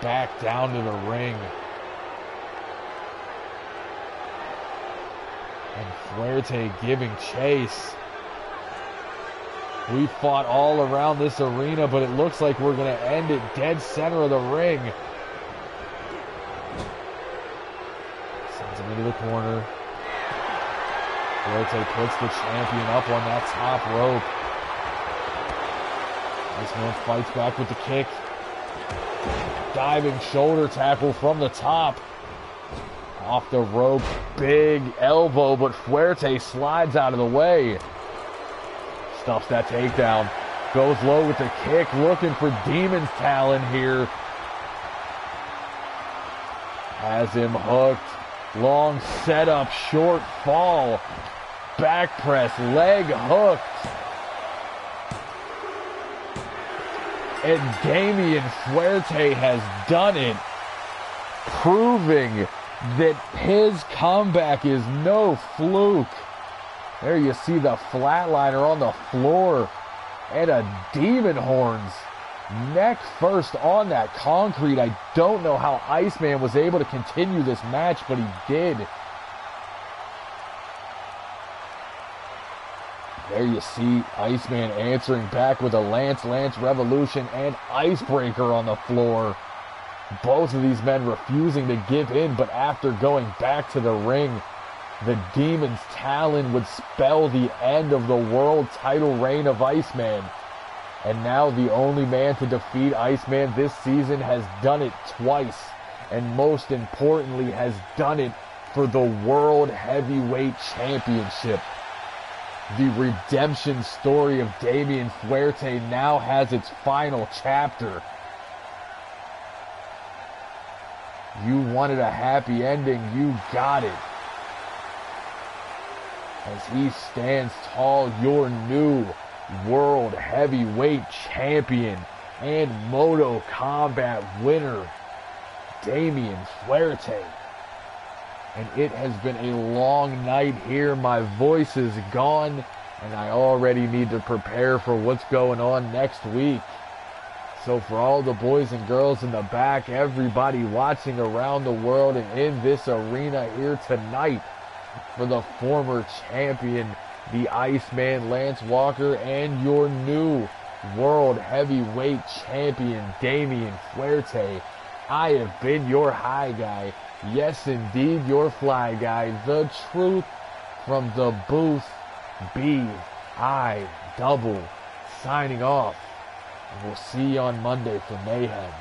back down to the ring. And Fuerte giving chase. We fought all around this arena, but it looks like we're going to end it dead center of the ring. Sends him into the corner. Fuerte puts the champion up on that top rope. Iceman fights back with the kick. Diving shoulder tackle from the top. Off the rope, big elbow, but Fuerte slides out of the way. Stuffs that takedown. Goes low with the kick, looking for Demon's talent here. Has him hooked. Long setup, short fall. back press, leg hooked. And Damian Fuerte has done it, proving that his comeback is no fluke. There you see the flatliner on the floor and a demon horns. Neck first on that concrete. I don't know how Iceman was able to continue this match, but he did. There you see Iceman answering back with a Lance Revolution and Icebreaker on the floor. Both of these men refusing to give in, but after going back to the ring, the Demon's Talon would spell the end of the world title reign of Iceman. And now the only man to defeat Iceman this season has done it twice. And most importantly, has done it for the World Heavyweight Championship. The redemption story of Damian Fuerte now has its final chapter. You wanted a happy ending, you got it. As he stands tall, your new World Heavyweight Champion and Moto Combat winner, Damian Fuerte. And it has been a long night here. My voice is gone, and I already need to prepare for what's going on next week. So for all the boys and girls in the back, everybody watching around the world and in this arena here tonight, for the former champion, the Iceman Lance Walker, and your new World Heavyweight Champion, Damian Fuerte, I have been your high guy. Yes, indeed, your fly guy. The truth from the booth, B.I. Double, signing off. We'll see you on Monday for Mayhem.